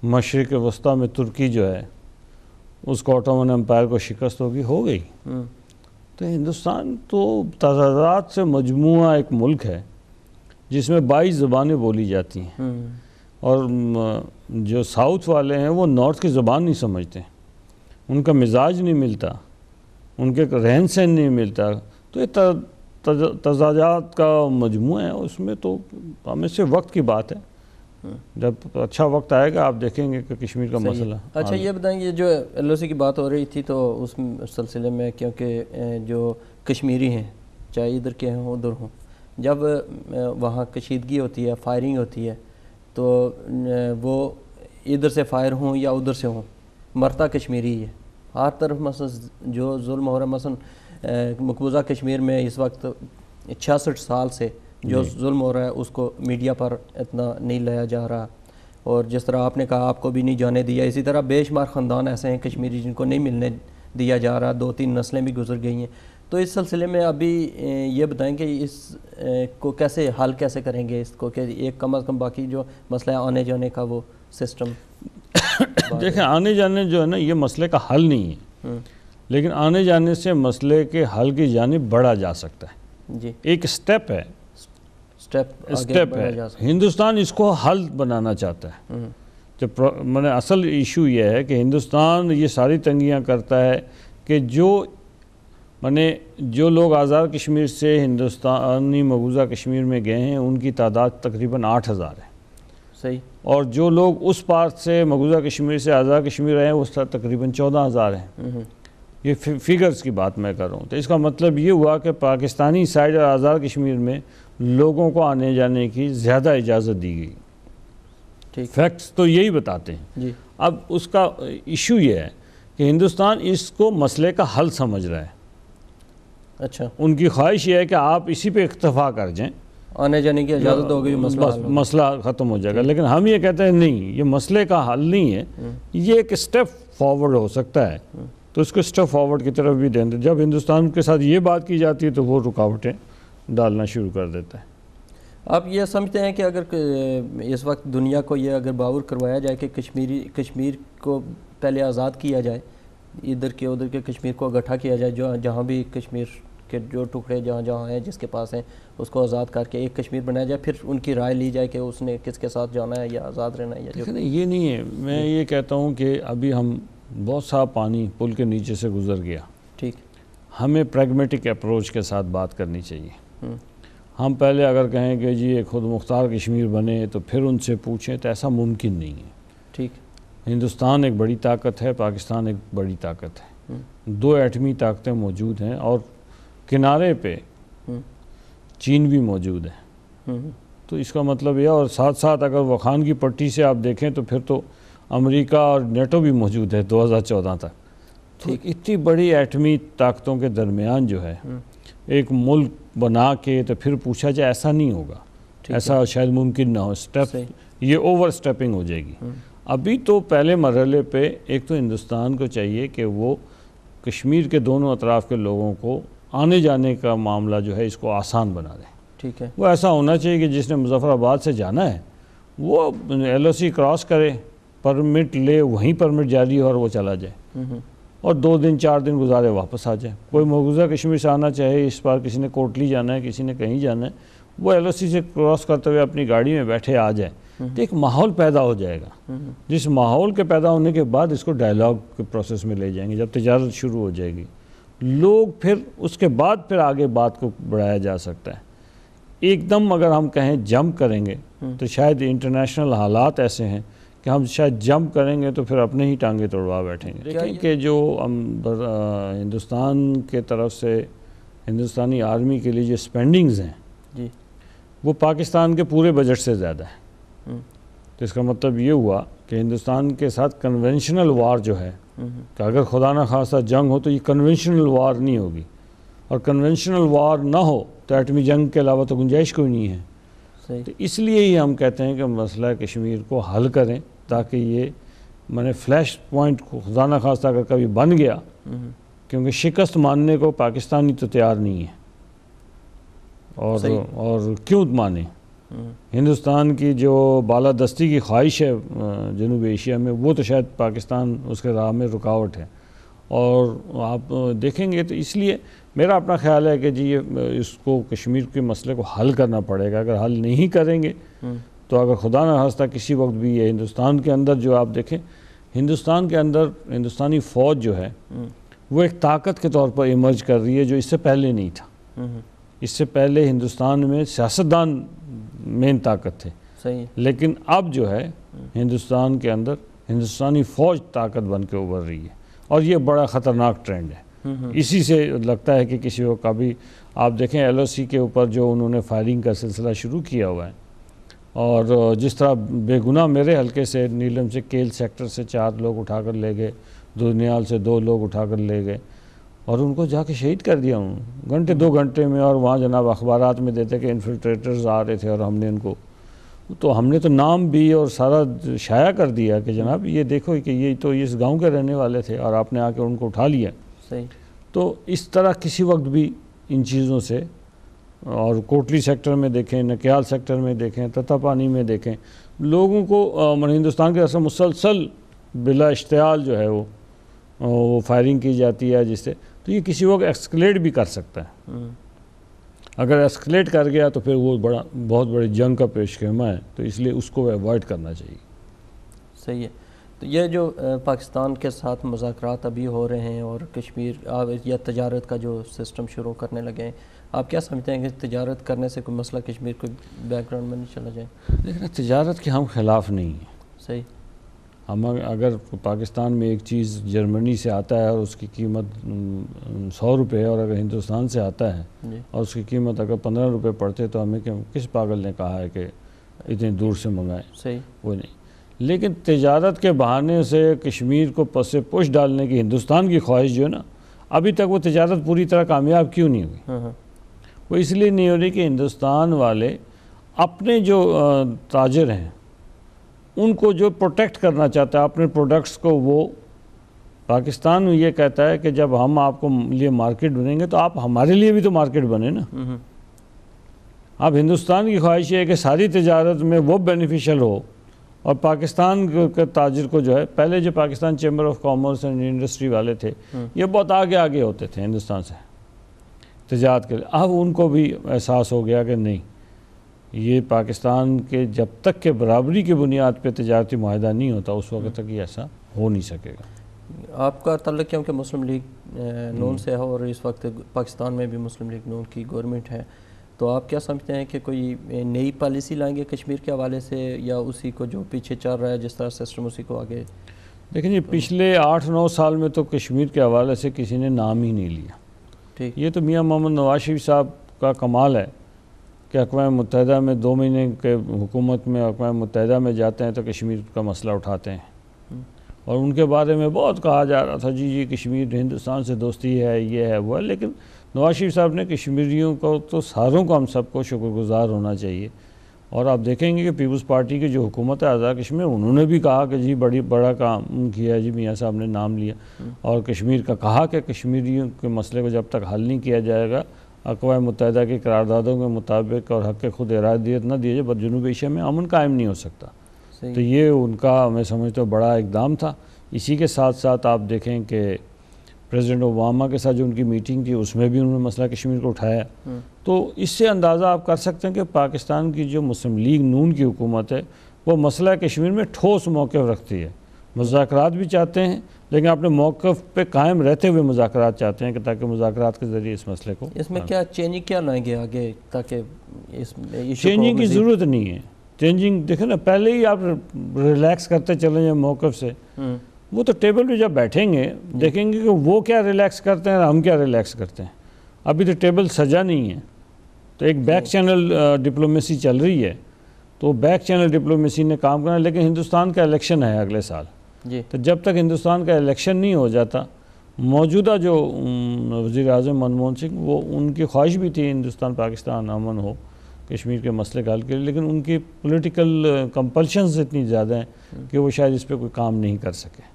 مشرق وسطیٰ میں ترکی جو ہے اس کو آٹومن امپائر کو شکست ہو گئی. تو ہندوستان تو تضادات سے مجموعہ ایک ملک ہے جس میں 22 زبانیں بولی جاتی ہیں, اور جو ساؤتھ والے ہیں وہ نارتھ کی زبان نہیں سمجھتے, ان کا مزاج نہیں ملتا, ان کے رہن سہن نہیں ملتا. تو یہ تضادات کا مجموعہ ہے, اس میں تو ہمیں سے وقت کی بات ہے. جب اچھا وقت آئے گا آپ دیکھیں گے کہ کشمیر کا مسئلہ. اچھا یہ بتائیں, یہ جو LOC کی بات ہو رہی تھی تو اس سلسلے میں, کیونکہ جو کشمیری ہیں چاہے ادھر کے ہوں ادھر ہوں, جب وہاں کشیدگی ہوتی ہے, فائرنگ ہوتی ہے, تو وہ ادھر سے فائر ہوں یا ادھر سے ہوں, مرتا کشمیری ہے. ہر طرف مثلا جو ظلم ہو رہا ہے, مثلا مقبوضہ کشمیر میں اس وقت 66 سال سے جو ظلم ہو رہا ہے اس کو میڈیا پر اتنا نہیں لایا جا رہا, اور جس طرح آپ نے کہا آپ کو بھی نہیں جانے دیا, اسی طرح بے شمار خاندان ایسے ہیں کشمیری جن کو نہیں ملنے دیا جا رہا, 2-3 نسلیں بھی گزر گئی ہیں. تو اس سلسلے میں ابھی یہ بتائیں کہ اس کو کیسے حل کیسے کریں گے اس کو, کہ ایک کم از کم باقی جو مسئلہ ہے آنے جانے کا وہ سسٹم. دیکھیں آنے جانے جو ہے نا یہ مسئلے کا حل نہیں ہے, لیکن آنے جانے سے مسئلے کے حل کی جانب بڑھا جا سکتا ہے. ایک سٹیپ ہے, ہندوستان اس کو حل بنانا چاہتا ہے. جب اصل ایشو یہ ہے کہ ہندوستان یہ ساری تنگیاں کرتا ہے کہ جو لوگ آزاد کشمیر سے ہندوستانی مقبوضہ کشمیر میں گئے ہیں ان کی تعداد تقریباً 8000 ہے. صحیح. اور جو لوگ اس پارٹ سے مقبوضہ کشمیر سے آزاد کشمیر آئے ہیں وہ تقریباً 14000 ہیں. یہ فیگرز کی بات میں کر رہا ہوں. تو اس کا مطلب یہ ہوا کہ پاکستانی سائیڈ اور آزاد کشمیر میں لوگوں کو آنے جانے کی زیادہ اجازت دی گئی. فیکٹس تو یہی بتاتے ہیں. اب اس کا ایشو یہ ہے کہ ہندوستان اس کو مسئلے کا حل سمجھ رہا ہے. اچھا, ان کی خواہش یہ ہے کہ آپ اسی پہ اکتفا کر جائیں, آنے جانے کی اجازت ہوگی, مسئلہ ختم ہو جائے گا. لیکن ہم یہ کہتے ہیں نہیں, یہ مسئلے کا حل نہیں ہے, یہ ایک سٹیپ فارورڈ ہو سکتا ہے. تو اس کو سٹیپ فارورڈ کی طرف بھی دیں. جب ہندوستان کے ساتھ یہ بات کی جاتی ہے تو وہ رکاوٹیں ڈالنا شروع کر دیتا ہے. آپ یہ سمجھتے ہیں کہ اگر اس وقت دنیا کو یہ اگر باور کروایا جائے کہ کشمیر کو پہلے آزاد کیا جائے, ادھر کے ادھر کے کشمیر کو اکٹھا کیا جائے, جہاں بھی کشمیر کے جو ٹکڑے جہاں ہیں جس کے پاس ہیں اس کو آزاد کر کے ایک کشمیر بنایا جائے, پھر ان کی رائے لی جائے کہ اس نے کس کے ساتھ جانا ہے یا آزاد رہنا ہے یا جو. یہ نہیں ہے. میں یہ کہتا ہوں کہ ابھی ہم بہت سا پانی پل کے نیچے سے گزر گیا. ٹھیک. ہمیں پریگمیٹک اپروچ کے ساتھ بات کرنی چاہیے. ہم پہلے اگر کہیں کہ جی ایک خود مختار کشمیر بنے تو پھر ان سے پوچھیں, تو ایسا ممکن نہیں ہے. ٹھیک. ہندوستان ایک بڑی طاقت ہے, پاکستان ایک بڑی طاقت ہے, 2 ایٹمی طاقتیں موجود ہیں, اور کنارے پہ چین بھی موجود ہے. تو اس کا مطلب یہ, اور ساتھ ساتھ اگر وخان کی پٹی سے آپ دیکھیں تو پھر تو امریکہ اور نیٹو بھی موجود ہے 2014 تک. تو اتنی بڑی ایٹمی طاقتوں کے درمیان جو ہے ایک ملک بنا کے تو پھر پوچھا جائے, ایسا نہیں ہوگا, ایسا شاید ممکن نہ ہو. سٹیپ یہ اوور سٹیپنگ ہو جائے گی. ابھی تو پہلے مرحلے پہ ایک تو ہندوستان کو چاہیے کہ وہ کشمیر کے دونوں اطراف کے لوگوں کو آنے جانے کا معاملہ جو ہے اس کو آسان بنا دیں. ٹھیک ہے. وہ ایسا ہونا چاہیے کہ جس نے مظفر آباد سے جانا ہے وہ ایل او سی کراس کرے, پرمٹ لے, وہیں پرمٹ جاری ہو اور وہ چلا جائے اور 2 دن 4 دن گزارے واپس آ جائے. کوئی مقبوضہ کشمیر سے آنا چاہے, اس بار کسی نے کوٹلی جانا ہے, کسی نے کہیں جانا ہے, وہ ایل او سی سے کراس کرتے ہوئے اپنی گاڑی میں بیٹھے آ جائے. تو ایک ماحول پیدا ہو جائے گا, جس ماحول کے پیدا ہونے کے بعد اس کو ڈائیلاگ کے پروسیس میں لے جائیں گے. جب تجارت شروع ہو جائے گی لوگ پھر اس کے بعد پھر آگے بات کو بڑھایا جا سکتا ہے. ایک دم اگر ہم کہیں جمپ کریں گے تو شاید انٹرنیشنل حالات ایسے ہیں کہ ہم شاید جمپ کریں گے تو پھر اپنے ہی ٹانگیں توڑوا بیٹھیں گے. دیکھیں کہ جو ہندوستان کے طرف سے ہندوستانی آرمی کے لیے جو سپینڈنگز ہیں وہ پاکستان کے پورے بجٹ سے زیادہ ہے. تو اس کا مطلب یہ ہوا کہ ہندوستان کے ساتھ کنونشنل وار جو ہے کہ اگر خدا نہ خواستہ جنگ ہو تو یہ کنونشنل وار نہیں ہوگی, اور کنونشنل وار نہ ہو تو ایٹمی جنگ کے علاوہ تو گنجائش کوئی نہیں ہے. تو اس لیے ہی ہم کہتے ہیں کہ مسئلہ کشمیر کو حل کریں تاکہ یہ فلیش پوائنٹ کو خدا نہ خواستہ اگر کبھی بن گیا, کیونکہ شکست ماننے کو پاکستانی تو تیار نہیں ہے, اور کیوں مانے. ہندوستان کی جو بالادستی کی خواہش ہے جنوب ایشیا میں وہ تو شاید پاکستان اس کے راہ میں رکاوٹ ہے. اور آپ دیکھیں گے تو اس لیے میرا اپنا خیال ہے کہ جی اس کو کشمیر کے مسئلے کو حل کرنا پڑے گا. اگر حل نہیں کریں گے تو اگر خدا نہ خواستہ کسی وقت بھی یہ ہندوستان کے اندر جو آپ دیکھیں ہندوستان کے اندر ہندوستانی فوج جو ہے وہ ایک طاقت کے طور پر ایمرج کر رہی ہے جو اس سے پہلے نہیں تھا. اس سے پہلے ہندوستان میں سیاستدان مین طاقت تھے, لیکن اب جو ہے ہندوستان کے اندر ہندوستانی فوج طاقت بن کے ابھر رہی ہے, اور یہ بڑا خطرناک ٹرینڈ ہے. اسی سے لگتا ہے کہ کسی کو کبھی آپ دیکھیں ایل او سی کے اوپر جو انہوں نے فائرنگ کا سلسلہ شروع کیا ہوا ہے, اور جس طرح بے گناہ میرے حلقے سے نیلم سے کیل سیکٹر سے 4 لوگ اٹھا کر لے گئے, دونیال سے 2 لوگ اٹھا کر لے گئے اور ان کو جا کے شہید کر دیا ہوں گھنٹے 2 گھنٹے میں. اور وہاں جناب اخبارات میں دیتے کہ انفلٹریٹرز آ رہے تھے اور ہم نے ان کو ہم نے تو نام بھی اور سارا شائع کر دیا کہ جناب یہ دیکھو کہ یہ تو اس گاؤں کے رہنے والے تھے اور آپ نے آ کے ان کو اٹھا لیا. تو اس طرح کسی وقت بھی ان چیزوں سے, اور کوٹلی سیکٹر میں دیکھیں, نکیال سیکٹر میں دیکھیں, تتا پانی میں دیکھیں, لوگوں کو ہندوستان کے اصل مسلسل بلا اشتعال جو ہے وہ فائرنگ کی جاتی ہے جس سے, تو یہ کسی وقت ایکسکلیٹ بھی کر سکتا ہے. اگر ایسکلیٹ کر گیا تو پھر وہ بہت بڑی جنگ کا پیش خیمہ ہے, تو اس لیے اس کو اوائڈ کرنا چاہیے. صحیح ہے. تو یہ جو پاکستان کے ساتھ مذاکرات ابھی ہو رہے ہیں اور کشمیر یا تجارت کا جو سسٹم شروع کرنے لگے ہیں, آپ کیا سمجھتے ہیں کہ تجارت کرنے سے کوئی مسئلہ کشمیر کو بیک گراؤنڈ میں نہیں چلا جائے؟ لیکن تجارت کے ہم خلاف نہیں ہیں. صحیح. ہم اگر پاکستان میں ایک چیز جرمنی سے آتا ہے اور اس کی قیمت 100 روپے ہے, اور اگر ہندوستان سے آتا ہے اور اس کی قیمت اگر 15 روپے پڑتے تو ہمیں کس پاگل نے کہا ہے کہ اتنی دور سے منگائیں؟ صحیح. وہ نہیں. لیکن تجارت کے بہانے سے کشمیر کو پس پوش ڈالنے کی ہندوستان کی خواہش جو ہے نا, ابھی تک وہ تجارت پوری طرح کامیاب کیوں نہیں ہوئی؟ وہ اس لیے نہیں ہو رہی کہ ہندوستان والے اپنے جو تاجر ہیں ان کو جو پروٹیکٹ کرنا چاہتا ہے اپنے پروڈکٹس کو, وہ پاکستان یہ کہتا ہے کہ جب ہم آپ کو لیے مارکیٹ بنیں گے تو آپ ہمارے لیے بھی تو مارکیٹ بنے نا. اب ہندوستان کی خواہش یہ ہے کہ ساری تجارت میں وہ بینیفیشل ہو, اور پاکستان کے تاجر کو جو ہے, پہلے جو Pakistan chamber of commerce and industry والے تھے یہ بہت آگے ہوتے تھے ہندوستان سے تجارت کے لیے. اب ان کو بھی احساس ہو گیا کہ نہیں, یہ پاکستان کے جب تک کہ برابری کی بنیاد پہ تجارتی معاہدہ نہیں ہوتا اس وقت تک یہ ایسا ہو نہیں سکے گا. آپ کا تعلق کیونکہ مسلم لیگ نون سے ہے اور اس وقت پاکستان میں بھی مسلم لیگ نون کی گورنمنٹ ہے, تو آپ کیا سمجھتے ہیں کہ کوئی نئی پالیسی لائیں گے کشمیر کے حوالے سے, یا اسی کو جو پیچھے چل رہا ہے جس طرح سسٹم اسی کو آگے؟ دیکھیں جی, پچھلے 8-9 سال میں تو کشمیر کے حوالے سے کسی نے نام ہی نہیں لیا. ٹھیک. یہ تو میاں محمد نواز شریف صاحب کا کمال ہے کہ اقوام متحدہ میں 2 مہینے کے حکومت میں اقوام متحدہ میں جاتے ہیں تو کشمیر کا مسئلہ اٹھاتے ہیں, اور ان کے بارے میں بہت کہا جا رہا تھا جی کشمیر ہندوستان سے دوستی ہے, یہ ہے وہ ہے. لیکن نواز شریف صاحب نے کشمیریوں کو تو ساروں کو ہم سب کو شکر گزار ہونا چاہیے, اور آپ دیکھیں گے کہ پیپلز پارٹی کی جو حکومت ہے آزاد کشمیر، انہوں نے بھی کہا کہ جی بڑا کام کیا جی، میاں صاحب نے نام لیا اور کشمیر کا کہا کہ کشمیریوں کے مسئلے کو جب تک حل نہیں کیا جائے گا اقوام متحدہ کی قراردادوں کے مطابق اور حق خود ارادیت نہ دیے جائے، جنوبی ایشیا میں امن قائم نہیں ہو سکتا۔ تو یہ ان کا میں سمجھتا ہوں بڑا اقدام تھا۔ اسی کے ساتھ ساتھ آپ دیکھیں کہ پریزیڈنٹ اوباما کے ساتھ جو ان کی میٹنگ تھی اس میں بھی انہوں نے مسئلہ کشمیر کو اٹھایا۔ تو اس سے اندازہ آپ کر سکتے ہیں کہ پاکستان کی جو مسلم لیگ نون کی حکومت ہے وہ مسئلہ کشمیر میں ٹھوس موقف رکھتی ہے، مذاکرات بھی چاہتے ہیں لیکن اپنے موقف پہ قائم رہتے ہوئے مذاکرات چاہتے ہیں کہ تاکہ مذاکرات کے ذریعے اس مسئلے کو اس میں کیا چینجنگ کیا لائیں گے آگے تاکہ چینجنگ کی ضرورت نہیں ہے۔ چینجنگ دیکھیں نا، پہلے ہی آپ ریلیکس کرتے چلیں جائیں موقف سے، وہ تو ٹیبل پہ جب بیٹھیں گے دیکھیں گے کہ وہ کیا ریلیکس کرتے ہیں اور ہم کیا ریلیکس کرتے ہیں۔ ابھی تو ٹیبل سجا نہیں ہے، تو ایک بیک چینل ڈپلومیسی چل رہی ہے، تو بیک چینل ڈپلومیسی نے کام کرنا ہے۔ لیکن ہندوستان کا الیکشن ہے اگلے سال، تو جب تک ہندوستان کا الیکشن نہیں ہو جاتا، موجودہ جو وزیر اعظم منموہن سنگھ، وہ ان کی خواہش بھی تھی ہندوستان پاکستان امن ہو کشمیر کے مسئلے کا حل کے لیے، لیکن ان کی پولیٹیکل کمپلشنز اتنی زیادہ ہیں کہ وہ شاید اس پہ کوئی کام نہیں کر سکے۔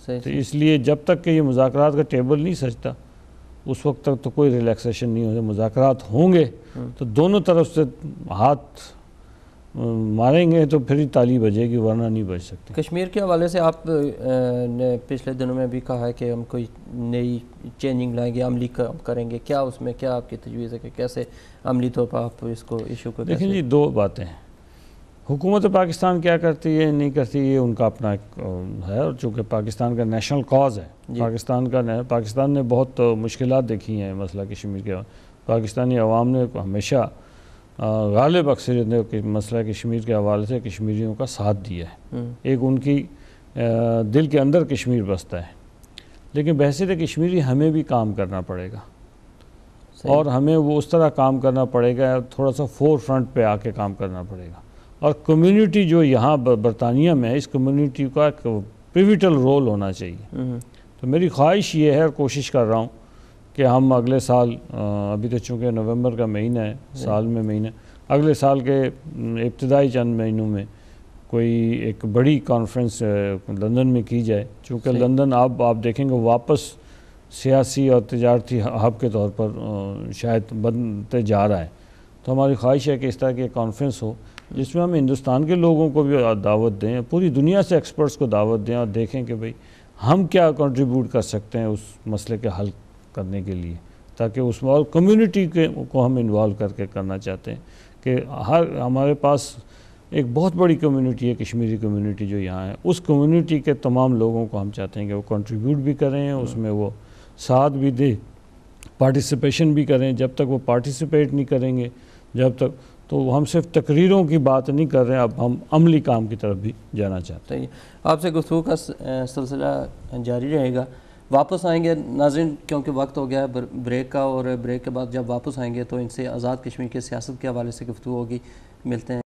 تو اس لیے جب تک کہ یہ مذاکرات کا ٹیبل نہیں سجتا اس وقت تک تو کوئی ریلیکسیشن نہیں ہوگا۔ مذاکرات ہوں گے تو دونوں طرف سے ہاتھ ماریں گے تو پھر ہی تالی بجے گی، ورنہ نہیں بج سکتی۔ کشمیر کے حوالے سے آپ نے پچھلے دنوں میں بھی کہا ہے کہ ہم کوئی نئی چینجنگ لائیں گے، عملی کام کریں گے، کیا اس میں کیا آپ کی تجویز ہے کہ کیسے عملی طور پر آپ اس کو ایشو کو دیکھیں جی، دو باتیں ہیں، حکومت پاکستان کیا کرتی ہے نہیں کرتی یہ ان کا اپنا ایک ہے، اور چونکہ پاکستان کا نیشنل کاز ہے، پاکستان نے بہت مشکلات دیکھی ہیں مسئلہ کشمیر کے، پاکستانی عوام نے ہمیشہ غالب اکثریت نے مسئلہ کشمیر کے حوالے سے کشمیریوں کا ساتھ دیا ہے۔ ایک ان کی دل کے اندر کشمیر بستا ہے، لیکن بحیثیت کشمیری ہمیں بھی کام کرنا پڑے گا، اور ہمیں وہ اس طرح کام کرنا پڑے گا، تھوڑا سا فور فرنٹ پہ آ کے کام کرنا پڑے گا۔ اور کمیونٹی جو یہاں برطانیہ میں ہے، اس کمیونٹی کا ایک پیوٹل رول ہونا چاہیے۔ تو میری خواہش یہ ہے اور کوشش کر رہا ہوں کہ ہم اگلے سال، ابھی تو چونکہ نومبر کا مہینہ ہے، سال میں مہینہ، اگلے سال کے ابتدائی چند مہینوں میں کوئی ایک بڑی کانفرنس لندن میں کی جائے، چونکہ لندن آپ دیکھیں گے واپس سیاسی اور تجارتی ہب کے طور پر شاید بنتے جا رہا ہے۔ تو ہماری خواہش ہے کہ اس طرح کی ایک کانفرنس ہو جس میں ہم ہندوستان کے لوگوں کو بھی دعوت دیں، پوری دنیا سے ایکسپرٹس کو دعوت دیں، اور دیکھیں کہ بھئی ہم کیا کنٹریبیوٹ کر سکتے ہیں اس مسئلے کے حل کرنے کے لیے، تاکہ اس میں اور کمیونٹی کو ہم انوالو کر کے کرنا چاہتے ہیں کہ ہمارے پاس ایک بہت بڑی کمیونٹی ہے، کشمیری کمیونٹی جو یہاں ہے، اس کمیونٹی کے تمام لوگوں کو ہم چاہتے ہیں کہ وہ کنٹریبیوٹ بھی کریں، اس میں وہ ساتھ بھی دیں، پارٹیسپیشن بھی کریں۔ جب تک وہ پارٹیسپیٹ نہیں کریں گے، جب تک، تو ہم صرف تقریروں کی بات نہیں کر رہے ہیں، اب ہم عملی کام کی طرف بھی جانا چاہتے ہیں۔ آپ سے گفتگو کا سلسلہ جاری رہے گا، واپس آئیں گے ناظرین، کیونکہ وقت ہو گیا ہے بریک کا، اور بریک کے بعد جب واپس آئیں گے تو ان سے آزاد کشمیر کی سیاست کے حوالے سے گفتگو ہوگی۔ ملتے ہیں۔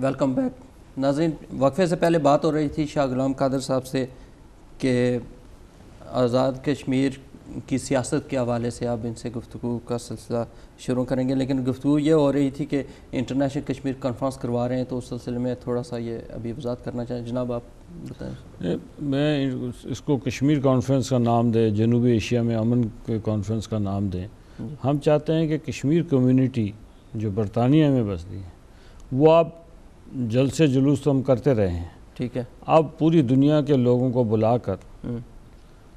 ویلکم بیک ناظرین، وقفے سے پہلے بات ہو رہی تھی شاہ غلام قادر صاحب سے کہ آزاد کشمیر کی سیاست کے حوالے سے آپ ان سے گفتگو کا سلسلہ شروع کریں گے، لیکن گفتگو یہ ہو رہی تھی کہ انٹرنیشنل کشمیر کانفرنس کروا رہے ہیں، تو اس سلسلے میں تھوڑا سا یہ ابھی وضاحت کرنا چاہیں۔ جناب آپ بتائیں۔ میں اس کو کشمیر کانفرنس کا نام دیں، جنوبی ایشیا میں امن کے کانفرنس کا نام دیں۔ ہم چاہتے ہیں کہ کشمیر کمیونٹی جو برطانیہ میں بستی ہے، وہ آپ جلسے جلوس تو ہم کرتے رہے ہیں، ٹھیک ہے، اب پوری دنیا کے لوگوں کو بلا کر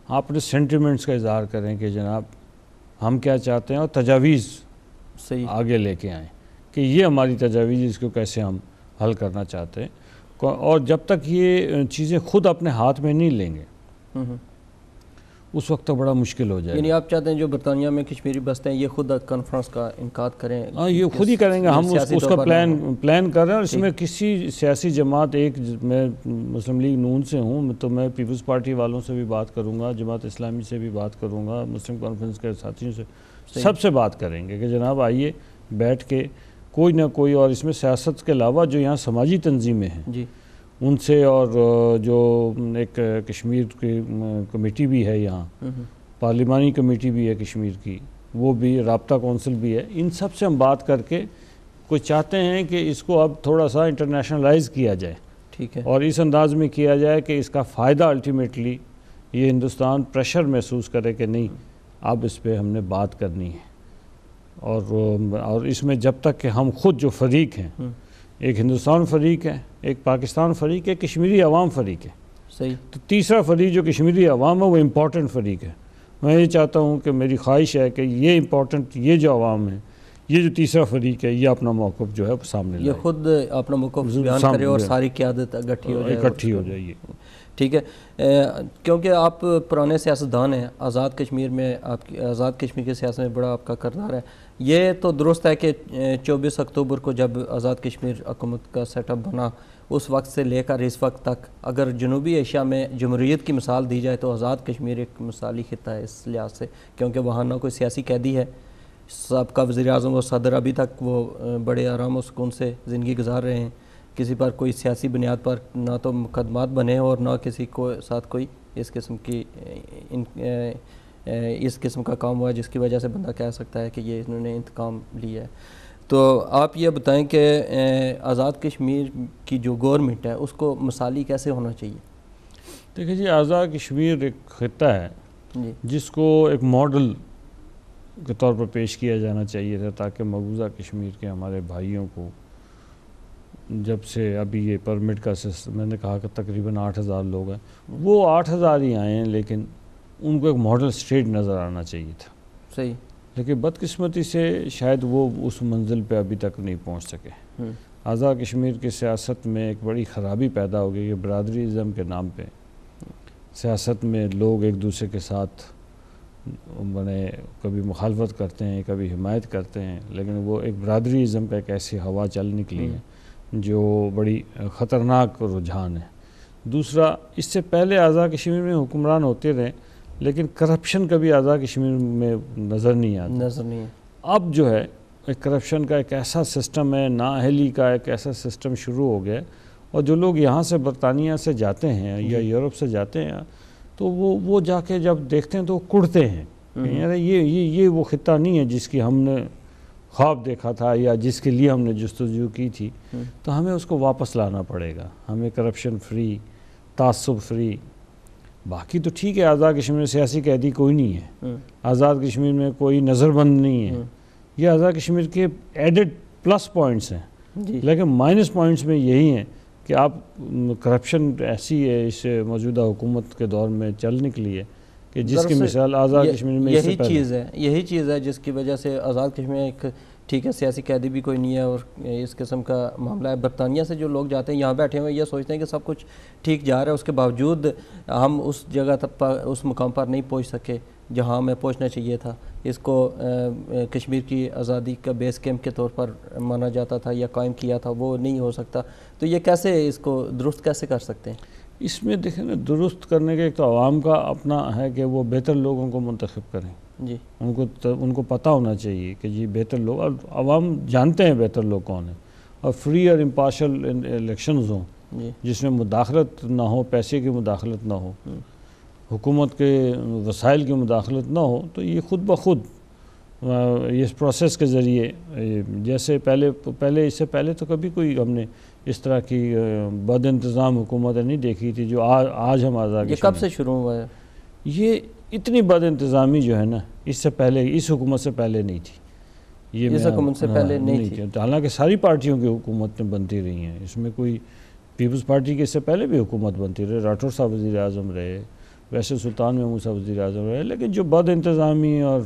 اپنے سینٹیمنٹس کا اظہار کریں کہ جناب ہم کیا چاہتے ہیں، اور تجاویز صحیح آگے لے کے آئیں کہ یہ ہماری تجاویز، اس کو کیسے ہم حل کرنا چاہتے ہیں۔ اور جب تک یہ چیزیں خود اپنے ہاتھ میں نہیں لیں گے اس وقت تک بڑا مشکل ہو جائے گا۔ یعنی آپ چاہتے ہیں جو برطانیہ میں کشمیری بستے ہیں یہ خود کانفرنس کا انعقاد کریں؟ ہاں، یہ خود ہی کریں گے، ہم اس کا پلان کر رہے ہیں، اور اس میں کسی سیاسی جماعت، ایک میں مسلم لیگ نون سے ہوں تو میں پیپلز پارٹی والوں سے بھی بات کروں گا، جماعت اسلامی سے بھی بات کروں گا، مسلم کانفرنس کے ساتھیوں سے، سب سے بات کریں گے کہ جناب آئیے بیٹھ کے کوئی نہ کوئی، اور اس میں سیاست کے علاوہ جو یہاں سماجی تنظیمیں ہیں جی ان سے، اور جو ایک کشمیر کی کمیٹی بھی ہے یہاں، پارلیمانی کمیٹی بھی ہے کشمیر کی، وہ بھی رابطہ کونسل بھی ہے، ان سب سے ہم بات کر کے کوئی چاہتے ہیں کہ اس کو اب تھوڑا سا انٹرنیشنلائز کیا جائے، ٹھیک ہے، اور اس انداز میں کیا جائے کہ اس کا فائدہ الٹیمیٹلی یہ ہندوستان پریشر محسوس کرے کہ نہیں اب اس پہ ہم نے بات کرنی ہے، اور اس میں جب تک کہ ہم خود جو فریق ہیں، ایک ہندوستان فریق ہے، ایک پاکستان فریق ہے، کشمیری عوام فریق ہے، صحیح، تو تیسرا فریق جو کشمیری عوام ہے وہ امپورٹنٹ فریق ہے۔ میں یہ چاہتا ہوں کہ میری خواہش ہے کہ یہ امپورٹنٹ، یہ جو عوام ہے، یہ جو تیسرا فریق ہے، یہ اپنا موقف جو ہے وہ سامنے لائے، یہ خود اپنا موقف بیان کرے اور ساری قیادت اکٹھی ہو جائے، ٹھیک ہے، کیونکہ آپ پرانے سیاستدان ہیں، آزاد کشمیر میں آپ کی، آزاد کشمیر کی سیاست میں بڑا آپ کا کردار ہے۔ یہ تو درست ہے کہ 24 اکتوبر کو جب آزاد کشمیر حکومت کا سیٹ اپ بنا، اس وقت سے لے کر اس وقت تک اگر جنوبی ایشیا میں جمہوریت کی مثال دی جائے تو آزاد کشمیر ایک مثالی خطہ ہے اس لحاظ سے، کیونکہ وہاں نہ کوئی سیاسی قیدی ہے، سابقہ وزیر اعظم و صدر ابھی تک وہ بڑے آرام و سکون سے زندگی گزار رہے ہیں، کسی پر کوئی سیاسی بنیاد پر نہ تو مقدمات بنے اور نہ کسی کو ساتھ کوئی اس قسم کا کام ہوا جس کی وجہ سے بندہ کہہ سکتا ہے کہ یہ انہوں نے انتقام لیا ہے۔ تو آپ یہ بتائیں کہ آزاد کشمیر کی جو گورنمنٹ ہے اس کو مثالی کیسے ہونا چاہیے؟ دیکھیں جی، آزاد کشمیر ایک خطہ ہے جی، جس کو ایک ماڈل کے طور پر پیش کیا جانا چاہیے تھا، تاکہ مقبوضہ کشمیر کے ہمارے بھائیوں کو، جب سے ابھی یہ پرمٹ کا سسٹم، میں نے کہا کہ تقریباً 8,000 لوگ ہیں، وہ 8,000 ہی آئے ہیں، لیکن ان کو ایک ماڈل سٹیٹ نظر آنا چاہیے تھا، صحیح، لیکن بدقسمتی سے شاید وہ اس منزل پہ ابھی تک نہیں پہنچ سکے۔ آزاد کشمیر کی سیاست میں ایک بڑی خرابی پیدا ہو گئی کہ برادری ازم کے نام پہ سیاست میں لوگ ایک دوسرے کے ساتھ کبھی مخالفت کرتے ہیں، کبھی حمایت کرتے ہیں، لیکن وہ ایک برادری ازم کا ایک ایسی ہوا چل نکلی ہے جو بڑی خطرناک رجحان ہے۔ دوسرا، اس سے پہلے آزاد کشمیر میں حکمران ہوتے رہے، لیکن کرپشن کبھی آزاد کشمیر میں نظر نہیں آتا۔ اب جو ہے ایک کرپشن کا ایک ایسا سسٹم ہے، نااہلی کا ایک ایسا سسٹم شروع ہو گیا، اور جو لوگ یہاں سے برطانیہ سے جاتے ہیں یا یورپ سے جاتے ہیں تو وہ جا کے جب دیکھتے ہیں تو وہ کڑتے ہیں، یار یہ وہ خطہ نہیں ہے جس کی ہم نے خواب دیکھا تھا یا جس کے لیے ہم نے جستجو کی تھی، تو ہمیں اس کو واپس لانا پڑے گا، ہمیں کرپشن فری، تعصب فری۔ باقی تو ٹھیک ہے، آزاد کشمیر میں سیاسی قیدی کوئی نہیں ہے، آزاد کشمیر میں کوئی نظر بند نہیں ہے، یہ آزاد کشمیر کے ایڈڈ پلس پوائنٹس ہیں، لیکن مائنس پوائنٹس میں یہی ہیں کہ آپ کرپشن ایسی ہے اس موجودہ حکومت کے دور میں چل نکلی ہے کہ جس کی مثال آزاد کشمیر میں یہی چیز ہے جس کی وجہ سے آزاد کشمیر میں ایک ٹھیک ہے سیاسی قیدی بھی کوئی نہیں ہے اور اس قسم کا معاملہ ہے۔ برطانیہ سے جو لوگ جاتے ہیں یہاں بیٹھے ہوئے یہ سوچتے ہیں کہ سب کچھ ٹھیک جا رہا ہے، اس کے باوجود ہم اس جگہ تک اس مقام پر نہیں پہنچ سکے جہاں ہمیں پہنچنا چاہیے تھا۔ اس کو کشمیر کی آزادی کا بیس کیمپ کے طور پر مانا جاتا تھا یا قائم کیا تھا، وہ نہیں ہو سکتا، تو یہ کیسے اس کو درست کیسے کر سکتے ہیں؟ اس میں دیکھیں نا، درست کرنے کے ایک تو عوام کا اپنا ہے کہ وہ بہتر لوگوں کو منتخب کریں، جی ان کو پتہ ہونا چاہیے کہ جی بہتر لوگ، اور عوام جانتے ہیں بہتر لوگ کون ہیں، اور فری اور امپارشل الیکشنز ہوں جس میں مداخلت نہ ہو، پیسے کی مداخلت نہ ہو، حکومت کے وسائل کی مداخلت نہ ہو، تو یہ خود بخود اس پروسیس کے ذریعے، جیسے پہلے اس سے پہلے تو کبھی کوئی ہم نے اس طرح کی بد انتظام حکومت نہیں دیکھی تھی جو آج ہم آزاد کشمیر۔ یہ کب سے شروع ہوا ہے؟ یہ اتنی بد انتظامی جو ہے نا، اس سے پہلے، اس حکومت سے پہلے نہیں تھی، اس حکومت سے پہلے نہیں تھی، حالانکہ ساری پارٹیوں کی حکومتیں بنتی رہی ہیں، اس میں کوئی پیپلز پارٹی کے اس سے پہلے بھی حکومت بنتی رہے، راٹھور صاحب وزیر اعظم رہے، ویسے سلطان محمود صاحب وزیر اعظم رہے، لیکن جو بد انتظامی اور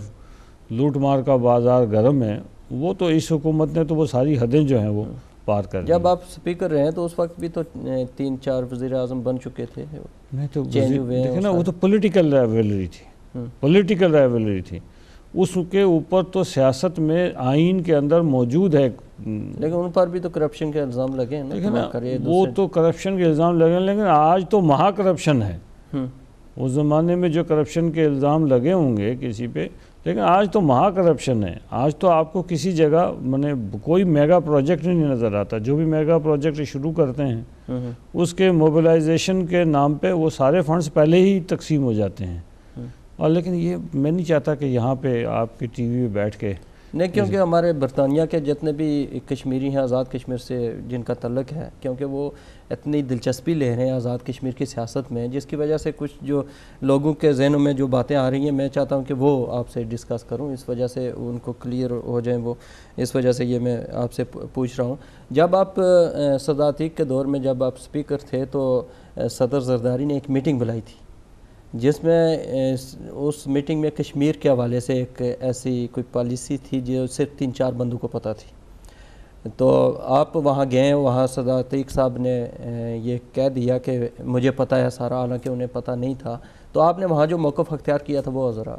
لوٹ مار کا بازار گرم ہے وہ تو اس حکومت نے تو وہ ساری حدیں جو ہیں وہ پار کر دی۔ جب آپ سپیکر رہے ہیں تو اس وقت بھی تو 3-4 وزیر اعظم بن چکے تھے، نہیں تو دیکھیں نا، وہ تو پولیٹیکل رائیولری تھی، اس کے اوپر تو سیاست میں آئین کے اندر موجود ہے، لیکن ان پر بھی تو کرپشن کے الزام لگے ہیں نا، وہ تو کرپشن کے الزام لگے ہیں، لیکن آج تو مہا کرپشن ہے۔ اس زمانے میں جو کرپشن کے الزام لگے ہوں گے کسی پہ، لیکن آج تو مہا کرپشن ہے. آج تو آپ کو کسی جگہ کوئی میگا پروجیکٹ نہیں نظر آتا. جو بھی میگا پروجیکٹ شروع کرتے ہیں اس کے موبلائزیشن کے نام پہ وہ سارے فنڈز پہلے ہی تقسیم ہو جاتے ہیں. اور لیکن یہ میں نہیں چاہتا کہ یہاں پہ آپ کی ٹی وی پہ بیٹھ کے نہیں، کیونکہ ہمارے برطانیہ کے جتنے بھی کشمیری ہیں آزاد کشمیر سے جن کا تعلق ہے، کیونکہ وہ اتنی دلچسپی لے رہے ہیں آزاد کشمیر کی سیاست میں، جس کی وجہ سے کچھ جو لوگوں کے ذہنوں میں جو باتیں آ رہی ہیں میں چاہتا ہوں کہ وہ آپ سے ڈسکس کروں، اس وجہ سے ان کو کلیئر ہو جائیں وہ. اس وجہ سے یہ میں آپ سے پوچھ رہا ہوں. جب آپ صدارتیق کے دور میں جب آپ سپیکر تھے تو صدر زرداری نے ایک میٹنگ بلائی تھی، جس میں اس میٹنگ میں کشمیر کے حوالے سے ایک ایسی کوئی پالیسی تھی جو صرف 3-4 بندوں کو پتہ تھی. تو آپ وہاں گئے، وہاں صدارتیق صاحب نے یہ کہہ دیا کہ مجھے پتہ ہے سارا، حالانکہ انہیں پتہ نہیں تھا. تو آپ نے وہاں جو موقف اختیار کیا تھا وہ ذرا.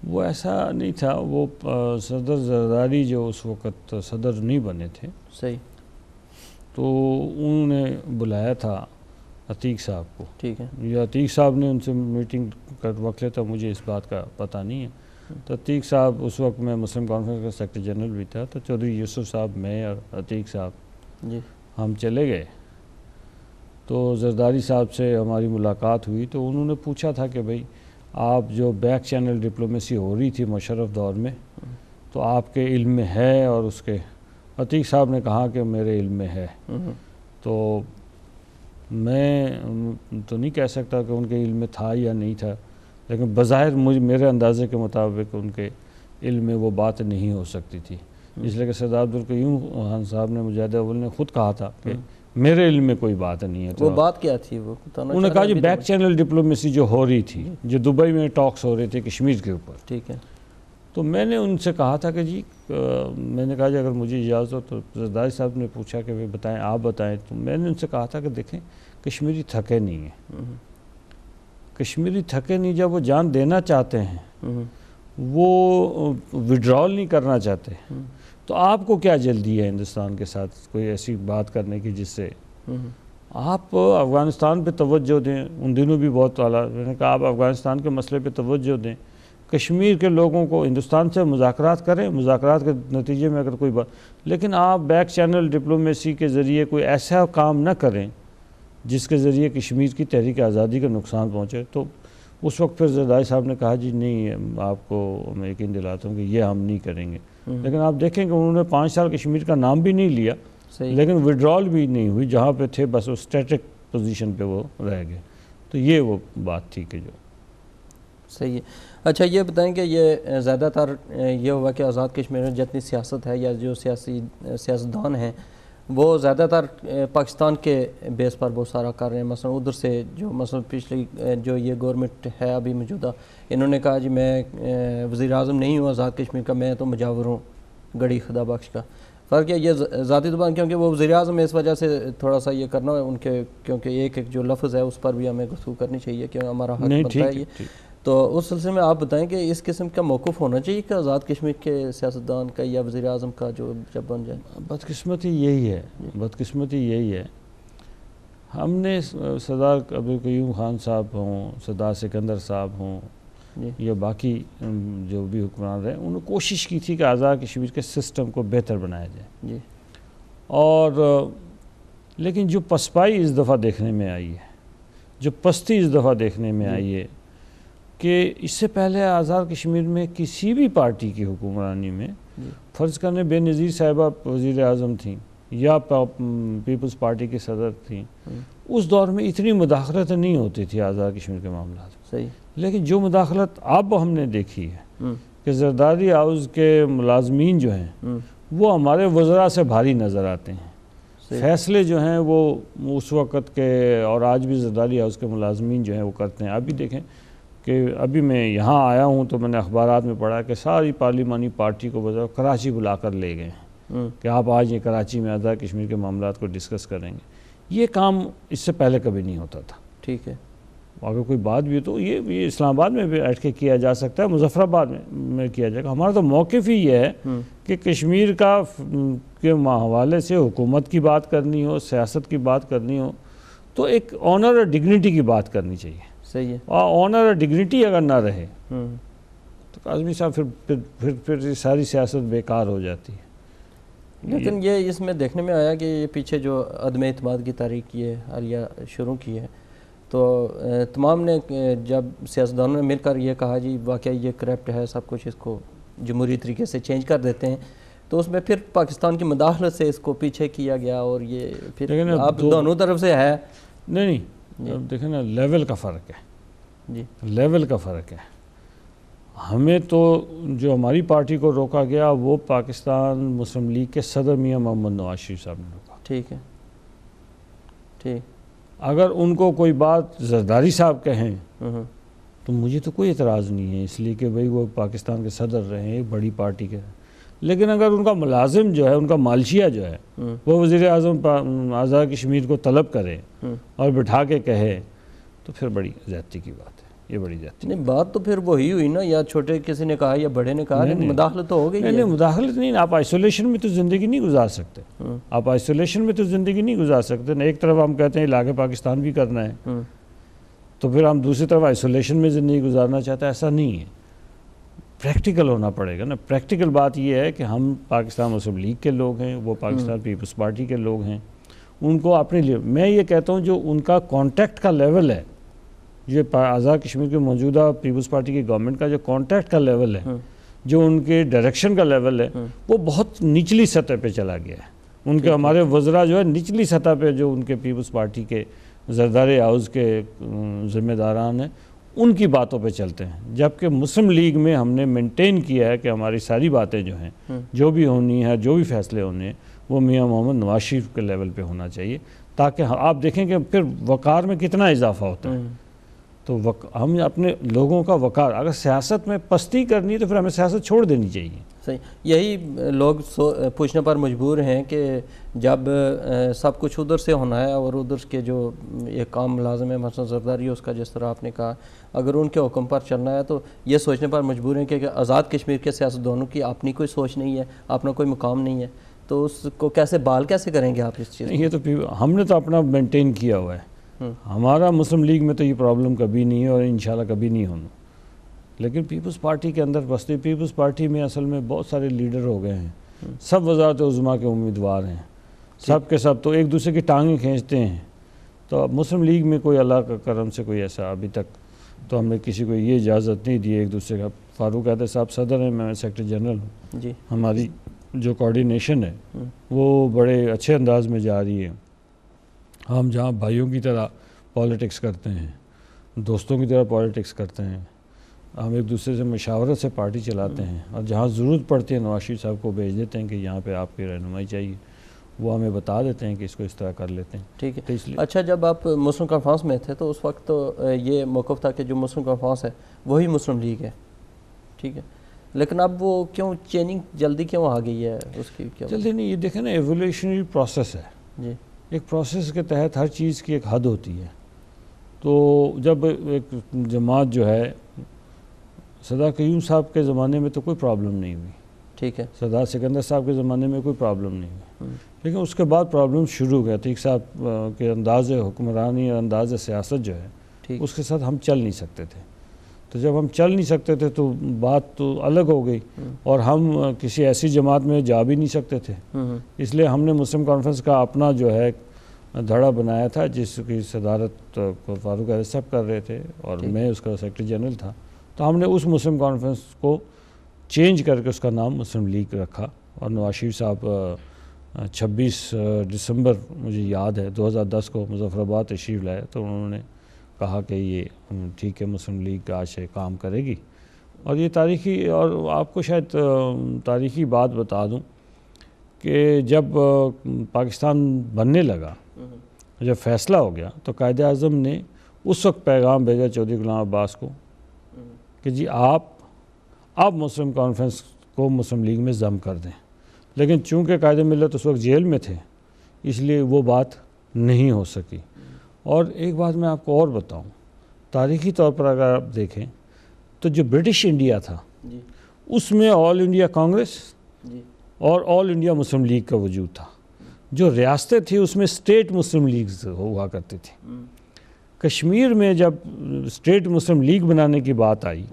وہ ایسا نہیں تھا. وہ صدر زرداری جو اس وقت صدر نہیں بنے تھے، صحیح، تو انہوں نے بلایا تھا عتیق صاحب کو. ٹھیک ہے. یہ عتیق صاحب نے ان سے میٹنگ کا وقت لیتا، مجھے اس بات کا پتہ نہیں ہے. تو عتیق صاحب اس وقت میں مسلم کانفرنس کا سیکرٹری جنرل بھی تھا. تو چودھری یوسف صاحب، میں اور عتیق صاحب جی ہم چلے گئے. تو زرداری صاحب سے ہماری ملاقات ہوئی تو انہوں نے پوچھا تھا کہ بھئی آپ جو بیک چینل ڈپلومیسی ہو رہی تھی مشرف دور میں، تو آپ کے علم میں ہے؟ اور اس کے عتیق صاحب نے کہا کہ میرے علم میں ہے. تو میں تو نہیں کہہ سکتا کہ ان کے علم میں تھا یا نہیں تھا، لیکن بظاہر میرے اندازے کے مطابق ان کے علم میں وہ بات نہیں ہو سکتی تھی. اس لیے کہ سردار عبدالقیوم خان صاحب نے مجاہد اول نے خود کہا تھا کہ میرے علم میں کوئی بات نہیں ہے. وہ بات کیا تھی؟ وہ انہوں نے کہا جی بیک چینل ڈپلومیسی جو ہو رہی تھی، جو دبئی میں ٹاکس ہو رہے تھے کشمیر کے اوپر. ٹھیک ہے. تو میں نے ان سے کہا تھا کہ جی میں نے کہا جی اگر مجھے اجازت ہو. تو زرداری صاحب نے پوچھا کہ بتائیں، آپ بتائیں. تو میں نے ان سے کہا تھا کہ دیکھیں کشمیری تھکے نہیں ہیں. کشمیری تھکے نہیں. جب وہ جان دینا چاہتے ہیں، وہ وڈرال نہیں کرنا چاہتے، تو آپ کو کیا جلدی ہے ہندوستان کے ساتھ کوئی ایسی بات کرنے کی جس سے آپ افغانستان پہ توجہ دیں. ان دنوں بھی بہت اعلیٰ میں نے کہا آپ افغانستان کے مسئلے پہ توجہ دیں. کشمیر کے لوگوں کو ہندوستان سے مذاکرات کریں، مذاکرات کے نتیجے میں اگر کوئی بات، لیکن آپ بیک چینل ڈپلومیسی کے ذریعے کوئی ایسا کام نہ کریں جس کے ذریعے کشمیر کی تحریک آزادی کا نقصان پہنچے. تو اس وقت پھر زرداری صاحب نے کہا جی نہیں، آپ کو میں یقین دلاتا ہوں کہ یہ ہم نہیں کریں گے. لیکن آپ دیکھیں کہ انہوں نے 5 سال کشمیر کا نام بھی نہیں لیا، لیکن وڈرال بھی نہیں ہوئی. جہاں پہ تھے بس وہ اسٹیٹک پوزیشن پہ وہ رہ گئے. تو یہ وہ بات تھی کہ جو صحیح ہے. اچھا یہ بتائیں کہ یہ زیادہ تر یہ ہوا کہ آزاد کشمیر میں جتنی سیاست ہے یا جو سیاستدان ہیں وہ زیادہ تر پاکستان کے بیس پر بہت سارا کر رہے ہیں. مثلا ادھر سے جو مثلا پچھلی جو یہ گورنمنٹ ہے ابھی موجودہ، انہوں نے کہا جی میں وزیر اعظم نہیں ہوں آزاد کشمیر کا، میں تو مجاور ہوں گڑی خدا بخش کا. فرق ہے یہ ذاتی زبان، کیونکہ وہ وزیر اعظم ہے، اس وجہ سے تھوڑا سا یہ کرنا ہے ان کے، کیونکہ ایک جو لفظ ہے اس پر بھی ہمیں گفتگو کرنی چاہیے کیونکہ ہمارا حق بنتا ہے یہ. تو اس سلسلے میں آپ بتائیں کہ اس قسم کا موقف ہونا چاہیے کہ آزاد کشمیر کے سیاستدان کا یا وزیر اعظم کا جو جب بن جائے. بدقسمتی یہی ہے، بدقسمتی یہی ہے. ہم نے سردار عبدالقیوم خان صاحب ہوں، سردار سکندر صاحب ہوں یا باقی جو بھی حکمران رہے، انہوں نے کوشش کی تھی کہ آزاد کشمیر کے سسٹم کو بہتر بنایا جائے. اور لیکن جو پسپائی اس دفعہ دیکھنے میں آئی ہے، جو پستی اس دفعہ دیکھنے میں آئی ہے کہ اس سے پہلے آزاد کشمیر میں کسی بھی پارٹی کی حکمرانی میں فرض کرنے بے نظیر صاحبہ وزیر اعظم تھیں یا پیپلز پارٹی کی صدر تھیں، اس دور میں اتنی مداخلت نہیں ہوتی تھی آزاد کشمیر کے معاملات میں. صحیح. لیکن جو مداخلت اب ہم نے دیکھی ہے کہ زرداری ہاؤس کے ملازمین جو ہیں وہ ہمارے وزراء سے بھاری نظر آتے ہیں. فیصلے جو ہیں وہ اس وقت کے اور آج بھی زرداری ہاؤس کے ملازمین جو ہیں وہ کرتے ہیں. ابھی دیکھیں کہ ابھی میں یہاں آیا ہوں تو میں نے اخبارات میں پڑھا کہ ساری پارلیمانی پارٹی کو وزراء کراچی بلا کر لے گئے ہیں کہ آپ آج یہ کراچی میں آزاد کشمیر کے معاملات کو ڈسکس کریں گے. یہ کام اس سے پہلے کبھی نہیں ہوتا تھا. ٹھیک ہے. اگر کوئی بات بھی ہو تو یہ اسلام آباد میں بھی بیٹھ کے کیا جا سکتا ہے، مظفر آباد میں کیا جائے گا. ہمارا تو موقف ہی یہ ہے کہ کشمیر کے حوالے سے حکومت کی بات کرنی ہو، سیاست کی بات کرنی ہو تو ایک آنر اور ڈگنیٹی کی بات کرنی چاہیے. صحیح ہے. اور آنر اور ڈگنیٹی اگر نہ رہے تو کاظمی صاحب پھر ساری سیاست بیکار ہو جاتی ہے. لیکن یہ اس میں دیکھنے میں آیا کہ یہ پیچھے جو عدم اعتماد کی تحریک یہ حالیہ شروع کی ہے تو تمام نے جب سیاستدانوں نے مل کر یہ کہا جی واقعی یہ کرپٹ ہے سب کچھ اس کو جمہوری طریقے سے چینج کر دیتے ہیں تو اس میں پھر پاکستان کی مداخلت سے اس کو پیچھے کیا گیا اور یہ پھر آپ دونوں طرف سے ہے. نہیں اب دیکھیں نا لیول کا فرق ہے جی لیول کا فرق ہے. ہمیں تو جو ہماری پارٹی کو روکا گیا وہ پاکستان مسلم لیگ کے صدر میاں محمد نواز شریف صاحب نے روکا. ٹھیک ہے ٹھیک. اگر ان کو کوئی بات زرداری صاحب کہیں تو مجھے تو کوئی اعتراض نہیں ہے اس لیے کہ بھئی وہ پاکستان کے صدر رہے ہیں ایک بڑی پارٹی کے. لیکن اگر ان کا ملازم جو ہے ان کا مالشیا جو ہے وہ وزیر اعظم آزاد کشمیر کو طلب کرے اور بٹھا کے کہے تو پھر بڑی زیادتی کی بات ہے. یہ بڑی زیادتی نہیں بات تو پھر وہی ہوئی نا یا چھوٹے کسی نے کہا یا بڑے نے کہا لیکن مداخلت تو ہو گئی. نہیں مداخلت نہیں. آپ آئسولیشن میں تو زندگی نہیں گزار سکتے. آپ آئسولیشن میں تو زندگی نہیں گزار سکتے. ایک طرف ہم کہتے ہیں علاقے پاکستان بھی کرنا ہے تو پھر ہم دوسری طرف آئسولیشن میں زندگی گزارنا چاہتے ہیں. ایسا نہیں ہے. پریکٹیکل ہونا پڑے گا نا. پریکٹیکل بات یہ ہے کہ ہم پاکستان مسلم لیگ کے لوگ ہیں وہ پاکستان پیپلز پارٹی کے لوگ ہیں. ان کو اپنے لیے میں یہ کہتا ہوں جو ان کا کانٹیکٹ کا لیول ہے یہ آزاد کشمیر کے موجودہ پیپلز پارٹی کی گورنمنٹ کا جو کانٹیکٹ کا لیول ہے جو ان کے ڈائریکشن کا لیول ہے وہ بہت نچلی سطح پہ چلا گیا ہے. ان کے ہمارے وزراء جو ہے نچلی سطح پہ جو ان کے پیپلز پارٹی کے زرداری ہاؤس کے ذمہ داران ہیں ان کی باتوں پہ چلتے ہیں. جبکہ مسلم لیگ میں ہم نے مینٹین کیا ہے کہ ہماری ساری باتیں جو ہیں جو بھی ہونی ہے جو بھی فیصلے ہونے ہیں وہ میاں محمد نواز شریف کے لیول پہ ہونا چاہیے تاکہ آپ دیکھیں کہ پھر وقار میں کتنا اضافہ ہوتا ہے. تو ہم اپنے لوگوں کا وقار اگر سیاست میں پستی کرنی ہے تو پھر ہمیں سیاست چھوڑ دینی چاہیے. صحیح. یہی لوگ پوچھنے پر مجبور ہیں کہ جب سب کچھ ادھر سے ہونا ہے اور ادھر کے جو ایک کام ملازم ہے مثلا زرداری اس کا جس طرح آپ نے کہا اگر ان کے حکم پر چلنا ہے تو یہ سوچنے پر مجبور ہیں کہ آزاد کشمیر کے سیاستدانوں کی اپنی کوئی سوچ نہیں ہے اپنا کوئی مقام نہیں ہے تو اس کو کیسے بحال کیسے کریں گے آپ اس چیز. یہ تو ہم نے تو اپنا مینٹین کیا ہوا ہے. ہمارا مسلم لیگ میں تو یہ پرابلم کبھی نہیں ہے اور انشاءاللہ کبھی نہیں ہونا. لیکن پیپلز پارٹی کے اندر بستے پیپلز پارٹی میں اصل میں بہت سارے لیڈر ہو گئے ہیں. سب وزارت عظمیٰ کے امیدوار ہیں سب کے سب تو ایک دوسرے کی ٹانگیں کھینچتے ہیں. تو مسلم لیگ میں کوئی اللہ کا کرم سے کوئی ایسا ابھی تک تو ہم نے کسی کو یہ اجازت نہیں دی ایک دوسرے کا. فاروق حیدر صاحب صدر ہیں میں سیکرٹری جنرل ہوں. جی ہماری جو کوارڈینیشن ہے وہ بڑے اچھے انداز میں جا رہی ہے. ہم جہاں بھائیوں کی طرح پالیٹکس کرتے ہیں دوستوں کی طرح پالیٹکس کرتے ہیں ہم ایک دوسرے سے مشاورت سے پارٹی چلاتے ہیں اور جہاں ضرورت پڑتی ہے نواز شریف صاحب کو بھیج دیتے ہیں کہ یہاں پہ آپ کی رہنمائی چاہیے وہ ہمیں بتا دیتے ہیں کہ اس کو اس طرح کر لیتے ہیں. ٹھیک ہے. اچھا جب آپ مسلم کانفرنس میں تھے تو اس وقت تو یہ موقف تھا کہ جو مسلم کانفرنس ہے وہی مسلم لیگ ہے. ٹھیک ہے. لیکن اب وہ کیوں چینجنگ جلدی کیوں آ گئی ہے اس کی کیا جلدی نہیں. یہ دیکھیں نا ایولیوشنری پروسیس ہے. جی ایک پروسیس کے تحت ہر چیز کی ایک حد ہوتی ہے. تو جب ایک جماعت جو ہے سردار قیوم صاحب کے زمانے میں تو کوئی پرابلم نہیں ہوئی. ٹھیک ہے. سردار سکندر صاحب کے زمانے میں کوئی پرابلم نہیں ہوئی. لیکن اس کے بعد پرابلم شروع ہو گیا. عتیق صاحب کے انداز حکمرانی اور انداز سیاست جو ہے اس کے ساتھ ہم چل نہیں سکتے تھے. تو جب ہم چل نہیں سکتے تھے تو بات تو الگ ہو گئی اور ہم کسی ایسی جماعت میں جا بھی نہیں سکتے تھے. اس لیے ہم نے مسلم کانفرنس کا اپنا جو ہے دھڑا بنایا تھا جس کی صدارت فاروق حیدر صاحب کر رہے تھے اور میں اس کا سیکرٹری جنرل تھا. تو ہم نے اس مسلم کانفرنس کو چینج کر کے اس کا نام مسلم لیگ رکھا اور نواز شریف صاحب 26 دسمبر مجھے یاد ہے 2010 کو مظفر آباد تشریف لائے تو انہوں نے کہا کہ یہ ٹھیک ہے مسلم لیگ آج سے کام کرے گی. اور یہ تاریخی اور آپ کو شاید تاریخی بات بتا دوں کہ جب پاکستان بننے لگا جب فیصلہ ہو گیا تو قائد اعظم نے اس وقت پیغام بھیجا چودھری غلام عباس کو کہ جی آپ مسلم کانفرنس کو مسلم لیگ میں ضم کر دیں. لیکن چونکہ قائد ملت اس وقت جیل میں تھے اس لیے وہ بات نہیں ہو سکی. اور ایک بات میں آپ کو اور بتاؤں تاریخی طور پر اگر آپ دیکھیں تو جو برٹش انڈیا تھا اس میں آل انڈیا کانگریس اور آل انڈیا مسلم لیگ کا وجود تھا. جو ریاستیں تھیں اس میں اسٹیٹ مسلم لیگز ہوا کرتی تھی. کشمیر میں جب اسٹیٹ مسلم لیگ بنانے کی بات آئی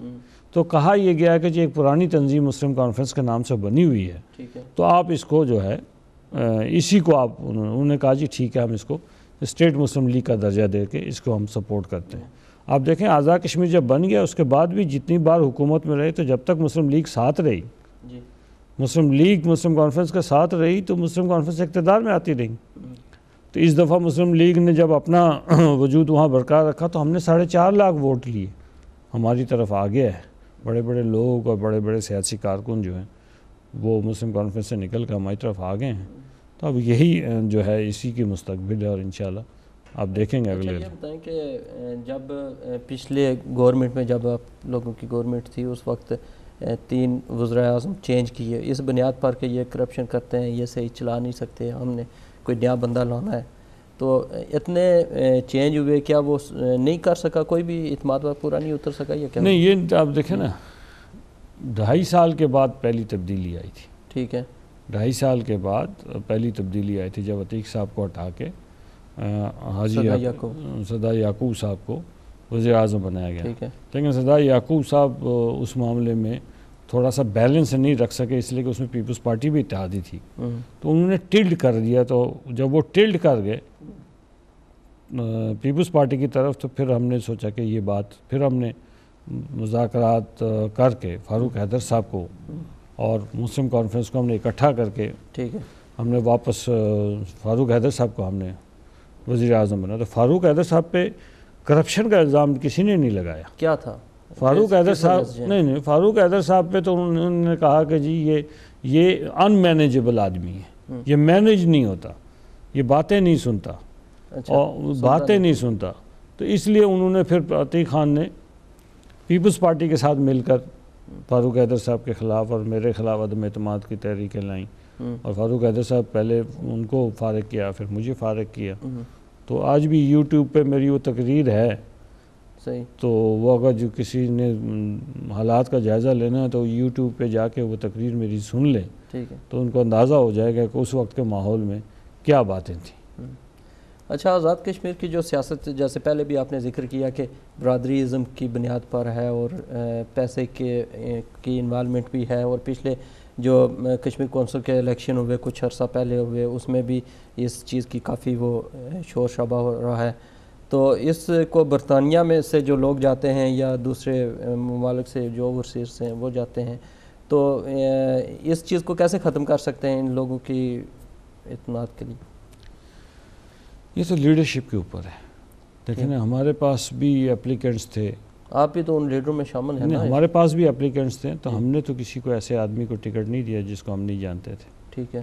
تو کہا یہ گیا کہ جو ایک پرانی تنظیم مسلم کانفرنس کے نام سے بنی ہوئی ہے تو آپ اس کو جو ہے اسی کو آپ انہوں نے کہا جی ٹھیک ہے ہم اس کو اسٹیٹ مسلم لیگ کا درجہ دے کے اس کو ہم سپورٹ کرتے ہیں. آپ دیکھیں آزاد کشمیر جب بن گیا اس کے بعد بھی جتنی بار حکومت میں رہے تو جب تک مسلم لیگ ساتھ رہی, مسلم لیگ مسلم کانفرنس کے ساتھ رہی تو مسلم کانفرنس اقتدار میں آتی رہی. تو اس دفعہ مسلم لیگ نے جب اپنا وجود وہاں برقرار رکھا تو ہم نے 4.5 لاکھ ووٹ لیے, ہماری طرف آ گیا ہے. بڑے بڑے لوگ اور بڑے بڑے سیاسی کارکن جو ہیں وہ مسلم کانفرنس سے نکل کر ہماری طرف آ گئے ہیں. تو اب یہی جو ہے اسی کی مستقبل ہے اور انشاءاللہ آپ دیکھیں گے اگلے. یہ بتائیں کہ جب پچھلے گورنمنٹ میں جب آپ لوگوں کی گورنمنٹ تھی اس وقت 3 وزراء اعظم چینج کیے اس بنیاد پر کہ یہ کرپشن کرتے ہیں, یہ صحیح چلا نہیں سکتے, ہم نے کوئی نیا بندہ لانا ہے, تو اتنے چینج ہوئے, کیا وہ نہیں کر سکا, کوئی بھی اعتماد پر پورا نہیں اتر سکا یا کیا؟ نہیں, یہ آپ دیکھیں نا 2.5 سال کے بعد پہلی تبدیلی آئی تھی. ٹھیک ہے, 2.5 سال کے بعد پہلی تبدیلی آئی تھی جب عتیق صاحب کو ہٹا کے حاجی سردار یعقوب صاحب کو وزیر اعظم بنایا گیا. لیکن سردار یعقوب صاحب اس معاملے میں تھوڑا سا بیلنس نہیں رکھ سکے, اس لیے کہ اس میں پیپلز پارٹی بھی اتحادی تھی, تو انہوں نے ٹلڈ کر دیا. تو جب وہ ٹلڈ کر گئے پیپلز پارٹی کی طرف تو پھر ہم نے سوچا کہ یہ بات, پھر ہم نے مذاکرات کر کے فاروق حیدر صاحب کو اور مسلم کانفرنس کو ہم نے اکٹھا کر کے ہم نے واپس فاروق حیدر صاحب کو ہم نے وزیر اعظم بنا. تو فاروق حیدر صاحب پہ کرپشن کا الزام کسی نے نہیں لگایا. کیا تھا فاروق حیدر صاحب؟ نہیں, فاروق حیدر صاحب پہ تو انہوں نے کہا کہ جی یہ ان مینیجبل آدمی ہے, یہ مینیج نہیں ہوتا, یہ باتیں نہیں سنتا, اور باتیں نہیں سنتا. تو اس لیے انہوں نے پھر عتیق خان نے پیپلز پارٹی کے ساتھ مل کر فاروق حیدر صاحب کے خلاف اور میرے خلاف عدم اعتماد کی تحریکیں لائیں, اور فاروق حیدر صاحب پہلے ان کو فارغ کیا, پھر مجھے فارغ کیا. تو آج بھی یوٹیوب پہ میری وہ تقریر ہے, تو وہ اگر جو کسی نے حالات کا جائزہ لینا ہے تو یوٹیوب پہ جا کے وہ تقریر میری سن لیں, تو ان کو اندازہ ہو جائے گا کہ اس وقت کے ماحول میں کیا باتیں تھیں. اچھا, آزاد کشمیر کی جو سیاست جیسے پہلے بھی آپ نے ذکر کیا کہ برادری ازم کی بنیاد پر ہے اور پیسے کی انوالومنٹ بھی ہے, اور پچھلے جو کشمیر کونسل کے الیکشن ہوئے کچھ عرصہ پہلے ہوئے اس میں بھی اس چیز کی کافی وہ شور شرابہ ہو رہا ہے. تو اس کو برطانیہ میں سے جو لوگ جاتے ہیں یا دوسرے ممالک سے جو اوورسیز سے ہیں وہ جاتے ہیں, تو اس چیز کو کیسے ختم کر سکتے ہیں ان لوگوں کی اعتماد کے لیے؟ یہ تو لیڈرشپ کے اوپر ہے. دیکھیں نا, ہمارے پاس بھی اپلیکینٹس تھے, آپ بھی تو ان لیڈروں میں شامل ہیں. ہمارے پاس بھی اپلیکینٹس تھے, تو ہم نے تو کسی کو ایسے آدمی کو ٹکٹ نہیں دیا جس کو ہم نہیں جانتے تھے. ٹھیک ہے,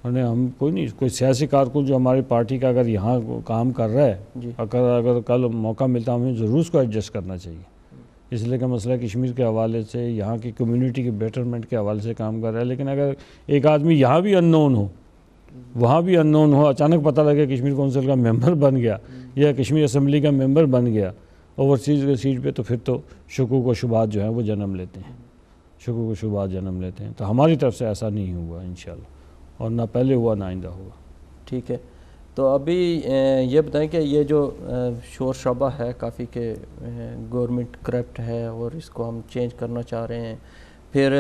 ہم کوئی سیاسی کارکن جو ہماری پارٹی کا اگر یہاں کام کر رہا ہے, اگر کل موقع ملتا ہمیں ضرور اس کو ایڈجسٹ کرنا چاہیے, اس لیے کہ مسئلہ کشمیر کے حوالے سے یہاں کی کمیونٹی کے بیٹرمنٹ کے حوالے سے کام کر رہا ہے. لیکن اگر ایک آدمی یہاں بھی ان نون ہو وہاں بھی ان نون ہو, اچانک پتہ لگے کشمیر کونسل کا ممبر بن گیا یا کشمیر اسمبلی کا ممبر بن گیا اوورسیز کے سیٹ پہ, تو پھر تو شکوک و شبہات جو ہیں وہ جنم لیتے ہیں, شکوک و شبہات جنم لیتے ہیں. تو ہماری طرف سے ایسا نہیں ہوا انشاءاللہ, اور نہ پہلے ہوا نہ آئندہ ہوگا. ٹھیک ہے, تو ابھی یہ بتائیں کہ یہ جو شور شرابہ ہے کافی کہ گورنمنٹ کرپٹ ہے اور اس کو ہم چینج کرنا چاہ رہے ہیں, پھر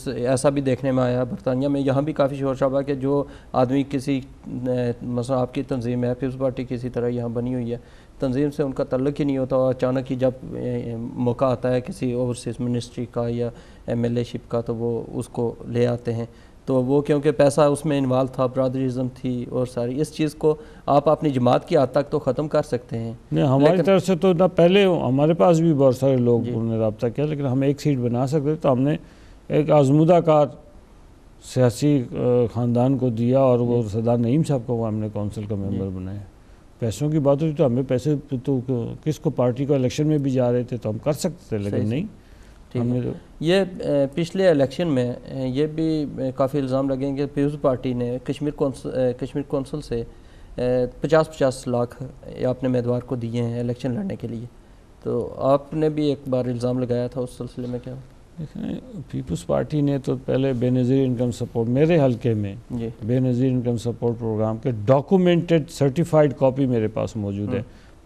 ایسا بھی دیکھنے میں آیا برطانیہ میں, یہاں بھی کافی شور شرابہ کہ جو آدمی کسی مثلا آپ کی تنظیم ہے پیپلز پارٹی کسی طرح یہاں بنی ہوئی ہے, تنظیم سے ان کا تعلق ہی نہیں ہوتا, اور اچانک ہی جب موقع آتا ہے کسی اوورسیز منسٹری کا یا ایم ایل اے شپ کا تو وہ اس کو لے آتے ہیں. تو وہ کیونکہ پیسہ اس میں انوالو تھا, برادریزم تھی اور ساری اس چیز کو آپ اپنی جماعت کی حد تک تو ختم کر سکتے ہیں. نہیں, ہماری طرف سے تو نہ پہلے ہمارے پاس بھی بہت سارے لوگ نے رابطہ کیا, لیکن ہم ایک سیٹ بنا سکتے تو ہم نے ایک آزمودہ کار سیاسی خاندان کو دیا, اور وہ سردار نعیم صاحب کو ہم نے کونسل کا ممبر بنایا. پیسوں کی بات ہوئی تو ہمیں پیسے تو کس کو پارٹی کو الیکشن میں بھی جا رہے تھے تو ہم کر سکتے تھے, لیکن نہیں. یہ پچھلے الیکشن میں یہ بھی کافی الزام لگے کہ پیپلز پارٹی نے کشمیر کونسل سے 50-50 لاکھ اپنے امیدوار کو دیے ہیں الیکشن لڑنے کے لیے, تو آپ نے بھی ایک بار الزام لگایا تھا, اس سلسلے میں کیا؟ دیکھیں, پیپلز پارٹی نے تو پہلے بے نظیر انکم سپورٹ, میرے حلقے میں بے نظیر انکم سپورٹ پروگرام کے ڈاکومنٹڈ سرٹیفائیڈ کاپی میرے پاس موجود ہے,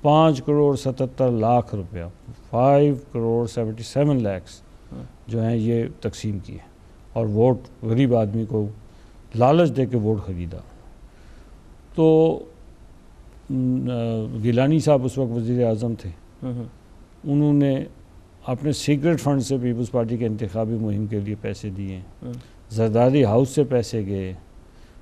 5,77,00,000 روپیہ 5,77 lakhs جو ہیں یہ تقسیم کیے، اور ووٹ غریب آدمی کو لالچ دے کے ووٹ خریدا۔ تو گیلانی صاحب اس وقت وزیر اعظم تھے، انہوں نے اپنے سیکرٹ فنڈ سے پیپلز پارٹی کے انتخابی مہم کے لیے پیسے دیے، زرداری ہاؤس سے پیسے گئے،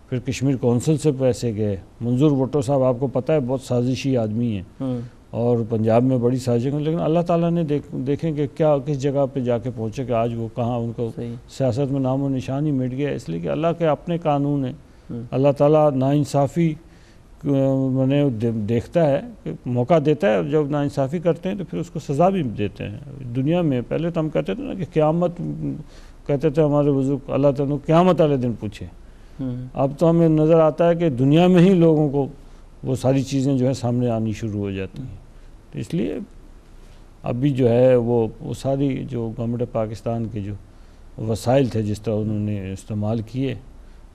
پھر کشمیر کونسل سے پیسے گئے۔ منظور بھٹو صاحب آپ کو پتہ ہے بہت سازشی آدمی ہیں اور پنجاب میں بڑی سازشیں، لیکن اللہ تعالیٰ نے دیکھیں کہ کیا کس جگہ پہ جا کے پہنچے کہ آج وہ کہاں ان کو سیاست میں نام و نشان ہی مٹ گیا، اس لیے کہ اللہ کے اپنے قانون ہیں۔ اللہ تعالیٰ ناانصافی دیکھتا ہے، موقع دیتا ہے، اور جب ناانصافی کرتے ہیں تو پھر اس کو سزا بھی دیتے ہیں۔ دنیا میں پہلے تو ہم کہتے تھے نا کہ قیامت، کہتے تھے ہمارے بزرگ اللہ تعالیٰ قیامت والے دن پوچھے، اب تو ہمیں نظر آتا ہے کہ دنیا میں ہی لوگوں کو وہ ساری چیزیں جو ہے سامنے آنی شروع ہو جاتی ہیں۔ تو اس لیے ابھی جو ہے وہ ساری جو گورنمنٹ آف پاکستان کے جو وسائل تھے جس طرح انہوں نے استعمال کیے،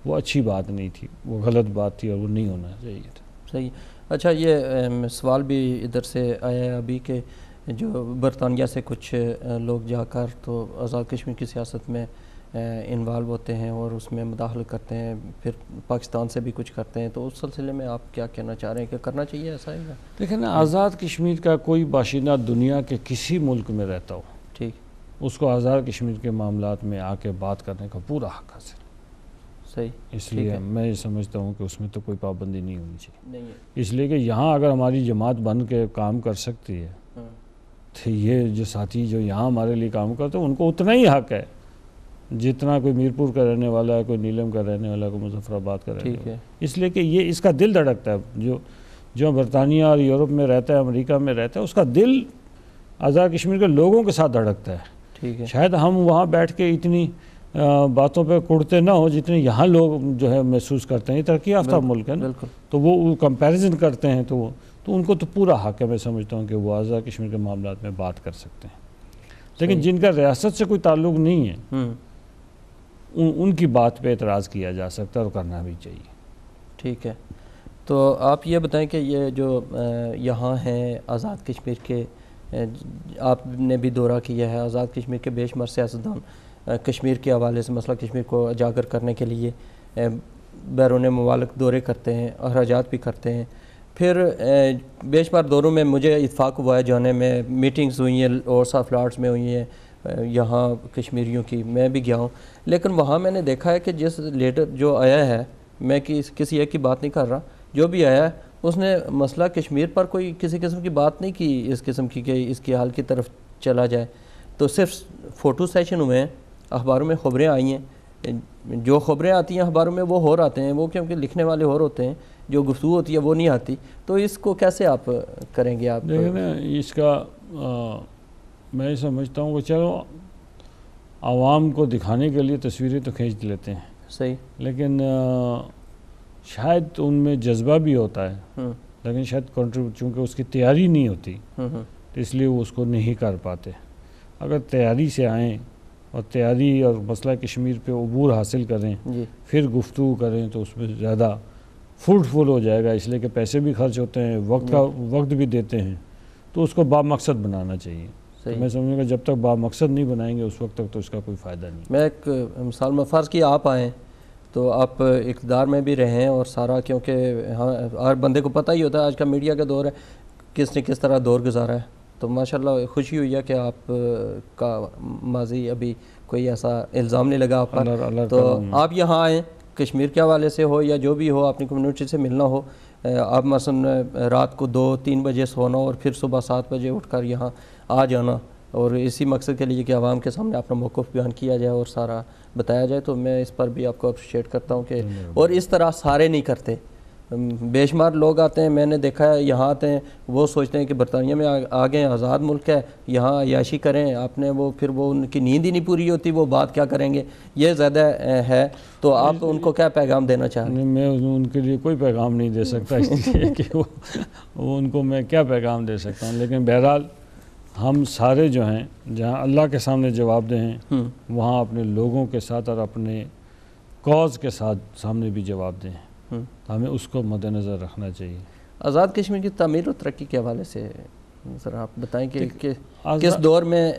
وہ اچھی بات نہیں تھی، وہ غلط بات تھی اور وہ نہیں ہونا چاہیے تھا۔ صحیح۔ اچھا، یہ سوال بھی ادھر سے آیا ہے ابھی کہ جو برطانیہ سے کچھ لوگ جا کر تو آزاد کشمیر کی سیاست میں انوالو ہوتے ہیں اور اس میں مداخلت کرتے ہیں، پھر پاکستان سے بھی کچھ کرتے ہیں، تو اس سلسلے میں آپ کیا کہنا چاہ رہے ہیں کہ کرنا چاہیے ایسا ہے؟ دیکھیں نا، آزاد کشمیر کا کوئی باشندہ دنیا کے کسی ملک میں رہتا ہو، ٹھیک، اس کو آزاد کشمیر کے معاملات میں آ کے بات کرنے کا پورا حق حاصل۔ صحیح، اس لیے میں یہ سمجھتا ہوں کہ اس میں تو کوئی پابندی نہیں ہونی چاہیے، اس لیے کہ یہاں اگر ہماری جماعت بن کے کام کر سکتی ہے تو یہ جو ساتھی جو یہاں ہمارے لیے کام کرتے ہیں ان کو اتنا ہی حق ہے جتنا کوئی میرپور کا رہنے والا ہے، کوئی نیلم کا رہنے والا ہے، کوئی مظفر آباد کا رہنے والا ہے۔ اس لیے کہ یہ اس کا دل دھڑکتا ہے، جو برطانیہ اور یورپ میں رہتا ہے، امریکہ میں رہتا ہے، اس کا دل آزاد کشمیر کے لوگوں کے ساتھ دھڑکتا ہے۔ شاید ہم وہاں بیٹھ کے اتنی باتوں پہ کڑتے نہ ہو جتنے یہاں لوگ جو ہے محسوس کرتے ہیں۔ یہ ترقی یافتہ ملک ہے نا، تو وہ کمپیریزن کرتے ہیں، تو ان کو تو پورا حق ہے، میں سمجھتا ہوں کہ وہ آزاد کشمیر کے معاملات میں بات کر سکتے ہیں، لیکن جن کا ریاست سے کوئی تعلق نہیں ہے ان کی بات پہ اعتراض کیا جا سکتا ہے اور کرنا بھی چاہیے۔ ٹھیک ہے، تو آپ یہ بتائیں کہ یہ جو یہاں ہیں آزاد کشمیر کے، آپ نے بھی دورہ کیا ہے، آزاد کشمیر کے بے شمار سیاستدان کشمیر کے حوالے سے مسئلہ کشمیر کو اجاگر کرنے کے لیے بیرون ممالک دورے کرتے ہیں، اخراجات بھی کرتے ہیں، پھر بے شمار دوروں میں مجھے اتفاق ہوا ہے جانے میں، میٹنگز ہوئی ہیں ہاؤس آف لارڈز میں ہوئی ہیں یہاں کشمیریوں کی، میں بھی گیا ہوں، لیکن وہاں میں نے دیکھا ہے کہ جس لیڈر جو آیا ہے، میں کسی ایک کی بات نہیں کر رہا، جو بھی آیا ہے اس نے مسئلہ کشمیر پر کوئی کسی قسم کی بات نہیں کی اس قسم کی کہ اس کی حال کی طرف چلا جائے، تو صرف فوٹو سیشن ہوئے ہیں، اخباروں میں خبریں آئی ہیں، جو خبریں آتی ہیں اخباروں میں وہ اور آتے ہیں، وہ کیونکہ لکھنے والے اور ہوتے ہیں، جو گفتگو ہوتی ہے وہ نہیں آتی، تو اس کو کیسے آپ کریں گے؟ آپ دیکھیں نا، اس کا میں سمجھتا ہوں کہ چلو عوام کو دکھانے کے لیے تصویریں تو کھینچ لیتے ہیں، صحیح، لیکن شاید ان میں جذبہ بھی ہوتا ہے، لیکن شاید چونکہ اس کی تیاری نہیں ہوتی تو اس لیے وہ اس کو نہیں کر پاتے۔ اگر تیاری سے آئیں اور تیاری اور مسئلہ کشمیر پہ عبور حاصل کریں، پھر گفتگو کریں تو اس میں زیادہ فروٹفل ہو جائے گا، اس لیے کہ پیسے بھی خرچ ہوتے ہیں، وقت بھی دیتے ہیں، تو اس کو بامقصد بنانا چاہیے۔ میں سمجھوں گا جب تک بامقصد نہیں بنائیں گے اس وقت تک تو اس کا کوئی فائدہ نہیں۔ میں ایک مثال میں فرض کی آپ آئیں تو آپ اقتدار میں بھی رہیں اور سارا، کیونکہ ہر بندے کو پتہ ہی ہوتا ہے آج کا میڈیا کا دور ہے، کس نے کس طرح دور گزارا ہے، تو ماشاءاللہ خوشی ہوئی ہے کہ آپ کا ماضی ابھی کوئی ایسا الزام نہیں لگا آپ پر، تو آپ یہاں آئیں کشمیر کے حوالے سے ہو یا جو بھی ہو، اپنی کمیونٹی سے ملنا ہو، آپ مثلا رات کو 2-3 بجے سونا اور پھر صبح 7 بجے اٹھ کر یہاں آ جانا، اور اسی مقصد کے لیے کہ عوام کے سامنے اپنا موقف بیان کیا جائے اور سارا بتایا جائے، تو میں اس پر بھی آپ کو اپریشیٹ کرتا ہوں کہ، اور اس طرح سارے نہیں کرتے، بے شمار لوگ آتے ہیں، میں نے دیکھا ہے یہاں آتے ہیں، وہ سوچتے ہیں کہ برطانیہ میں آگے آزاد ملک ہے، یہاں عیاشی کریں، آپ نے وہ پھر وہ ان کی نیند ہی نہیں پوری ہوتی، وہ بات کیا کریں گے، یہ زیادہ ہے، تو آپ ان کو کیا پیغام دینا چاہیں گے؟ میں ان کے لیے کوئی پیغام نہیں دے سکتا، اس لیے کہ وہ ان کو میں کیا پیغام دے سکتا ہوں، لیکن بہرحال ہم سارے جو ہیں جہاں اللہ کے سامنے جواب دہ ہیں، وہاں اپنے لوگوں کے ساتھ اور اپنے کاز کے ساتھ سامنے بھی جواب دیں، ہمیں اس کو مد نظر رکھنا چاہیے۔ آزاد کشمیر کی تعمیر و ترقی کے حوالے سے ذرا آپ بتائیں کہ کس دور میں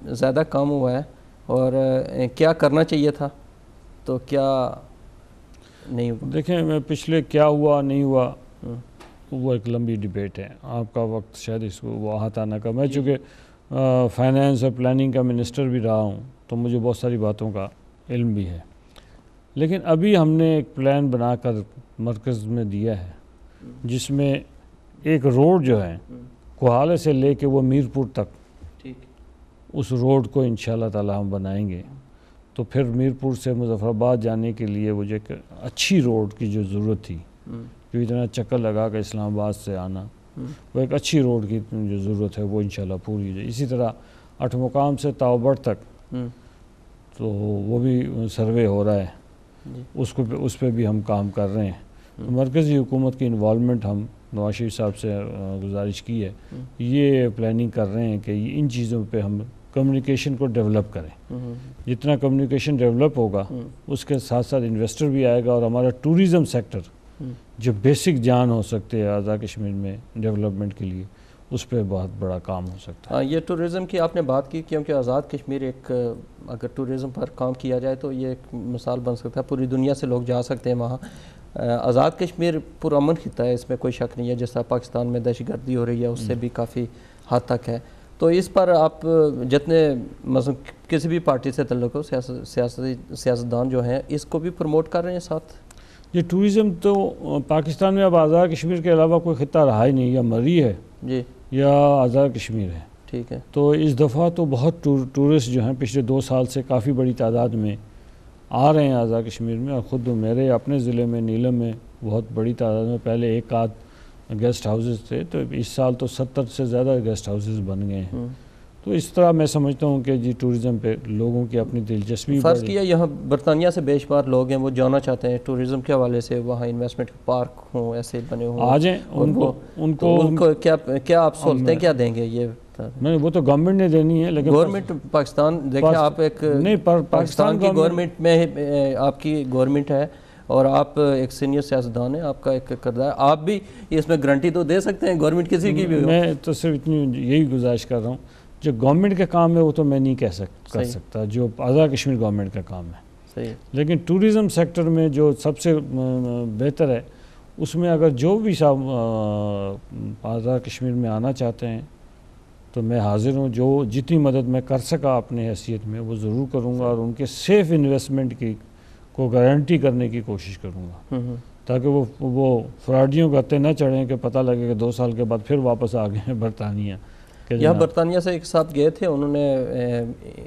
زیادہ کام ہوا ہے اور کیا کرنا چاہیے تھا تو کیا نہیں ہوا؟ دیکھیں میں پچھلے کیا ہوا نہیں ہوا وہ ایک لمبی ڈیبیٹ ہے، آپ کا وقت شاید اس کو وہ احاطہ نہ کر، میں چونکہ فائنینس اور پلاننگ کا منسٹر بھی رہا ہوں تو مجھے بہت ساری باتوں کا علم بھی ہے، لیکن ابھی ہم نے ایک پلان بنا کر مرکز میں دیا ہے جس میں ایک روڈ جو ہے کوہالے سے لے کے وہ میرپور تک اس روڈ کو انشاءاللہ تعالی ہم بنائیں گے، تو پھر میرپور سے مظفر آباد جانے کے لیے وہ جو ایک اچھی روڈ کی جو ضرورت تھی، جو اتنا چکر لگا کے اسلام آباد سے آنا، وہ ایک اچھی روڈ کی جو ضرورت ہے وہ انشاءاللہ پوری ہو جائے۔ اسی طرح 8 مقام سے تاوبڑ تک تو وہ بھی سروے ہو رہا ہے، اس پہ بھی ہم کام کر رہے ہیں۔ مرکزی حکومت کی انوالومنٹ ہم نواز شریف صاحب سے گزارش کی ہے، یہ پلاننگ کر رہے ہیں کہ ان چیزوں پہ ہم کمیونیکیشن کو ڈیولپ کریں، جتنا کمیونیکیشن ڈیولپ ہوگا اس کے ساتھ ساتھ انویسٹر بھی آئے گا، اور ہمارا ٹوریزم سیکٹر جو بیسک جان ہو سکتے ہیں آزاد کشمیر میں ڈیولپمنٹ کے لیے، اس پہ بہت بڑا کام ہو سکتا ہے۔ یہ ٹوریزم کی آپ نے بات کی، کیونکہ آزاد کشمیر ایک اگر ٹوریزم پر کام کیا جائے تو یہ ایک مثال بن سکتا ہے، پوری دنیا سے لوگ جا سکتے ہیں وہاں۔ آزاد کشمیر پرامن خطہ ہے، اس میں کوئی شک نہیں ہے، جس طرح پاکستان میں دہشت گردی ہو رہی ہے اس سے بھی کافی حد تک ہے، تو اس پر آپ جتنے کسی بھی پارٹی سے تعلق ہو، سیاستدان جو ہیں اس کو بھی پروموٹ کر رہے ہیں ساتھ؟ یہ ٹوریزم تو پاکستان میں اب آزاد کشمیر کے علاوہ کوئی خطہ رہا ہی نہیں، یا مری ہے جی یا آزاد کشمیر ہے، ٹھیک ہے۔ تو اس دفعہ تو بہت ٹورسٹ جو ہیں پچھلے 2 سال سے کافی بڑی تعداد میں آ رہے ہیں آزاد کشمیر میں، اور خود میرے اپنے ضلع میں نیلم میں بہت بڑی تعداد میں پہلے ایک آدھ گیسٹ ہاؤسز تھے، تو اس سال تو 70 سے زیادہ گیسٹ ہاؤسز بن گئے ہیں۔ تو اس طرح میں سمجھتا ہوں کہ جی ٹوریزم پہ لوگوں کی اپنی دلچسپی فرض کیا یہاں برطانیہ سے بے شمار لوگ ہیں، وہ جانا چاہتے ہیں ٹوریزم کے حوالے سے، وہاں انویسٹمنٹ پارک ہوں ایسے بنے ہوں، آ جائیں، ان کو کیا آپ سہولتیں کیا دیں گے؟ یہ وہ تو گورنمنٹ نے دینی ہے، لیکن گورنمنٹ پاکستان دیکھیں آپ ایک پاکستان کی گورنمنٹ میں آپ کی گورنمنٹ ہے اور آپ ایک سینئر سیاستدان ہیں، آپ کا ایک کردار، آپ بھی اس میں گارنٹی تو دے سکتے ہیں گورنمنٹ کسی کی بھی ہو۔ میں تو صرف اتنی یہی گزارش کر رہا ہوں، جو گورنمنٹ کا کام ہے وہ تو میں نہیں کر سکتا، جو آزاد کشمیر گورنمنٹ کا کام ہے، صحیح، لیکن ٹوریزم سیکٹر میں جو سب سے بہتر ہے، اس میں اگر جو بھی صاحب آزاد کشمیر میں آنا چاہتے ہیں تو میں حاضر ہوں، جو جتنی مدد میں کر سکا اپنے حیثیت میں وہ ضرور کروں گا، اور ان کے سیف انویسٹمنٹ کی کو گارنٹی کرنے کی کوشش کروں گا، تاکہ وہ فراڈیوں کرتے نہ چڑھیں کہ پتہ لگے کہ 2 سال کے بعد پھر واپس آ گئے ہیں برطانیہ۔ یہاں برطانیہ سے ایک صاحب گئے تھے، انہوں نے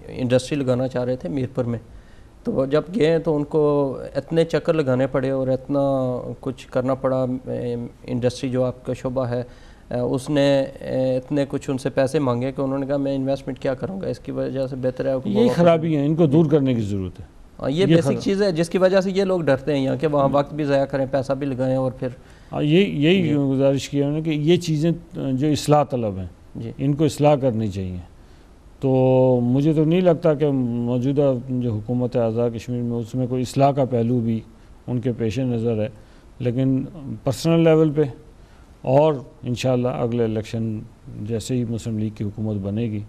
انڈسٹری لگانا چاہ رہے تھے میرپور میں، تو جب گئے تو ان کو اتنے چکر لگانے پڑے اور اتنا کچھ کرنا پڑا، انڈسٹری جو آپ کا شعبہ ہے اس نے اتنے کچھ ان سے پیسے مانگے کہ انہوں نے کہا میں انویسٹمنٹ کیا کروں گا، اس کی وجہ سے بہتر ہے یہی خرابی ہیں، ان کو دور کرنے کی ضرورت ہے۔ یہ بیسک چیز ہے جس کی وجہ سے یہ لوگ ڈرتے ہیں یہاں کہ وہاں وقت بھی ضائع کریں، پیسہ بھی لگائیں، اور پھر یہی گزارش کیا انہوں نے کہ یہ چیزیں جو اصلاح طلب ہیں ان کو اصلاح کرنی چاہیے۔ تو مجھے تو نہیں لگتا کہ موجودہ جو حکومت ہے آزاد کشمیر میں اس میں کوئی اصلاح کا پہلو بھی ان کے پیش نظر ہے، لیکن پرسنل لیول پہ اور انشاءاللہ اگلے الیکشن جیسے ہی مسلم لیگ کی حکومت بنے گی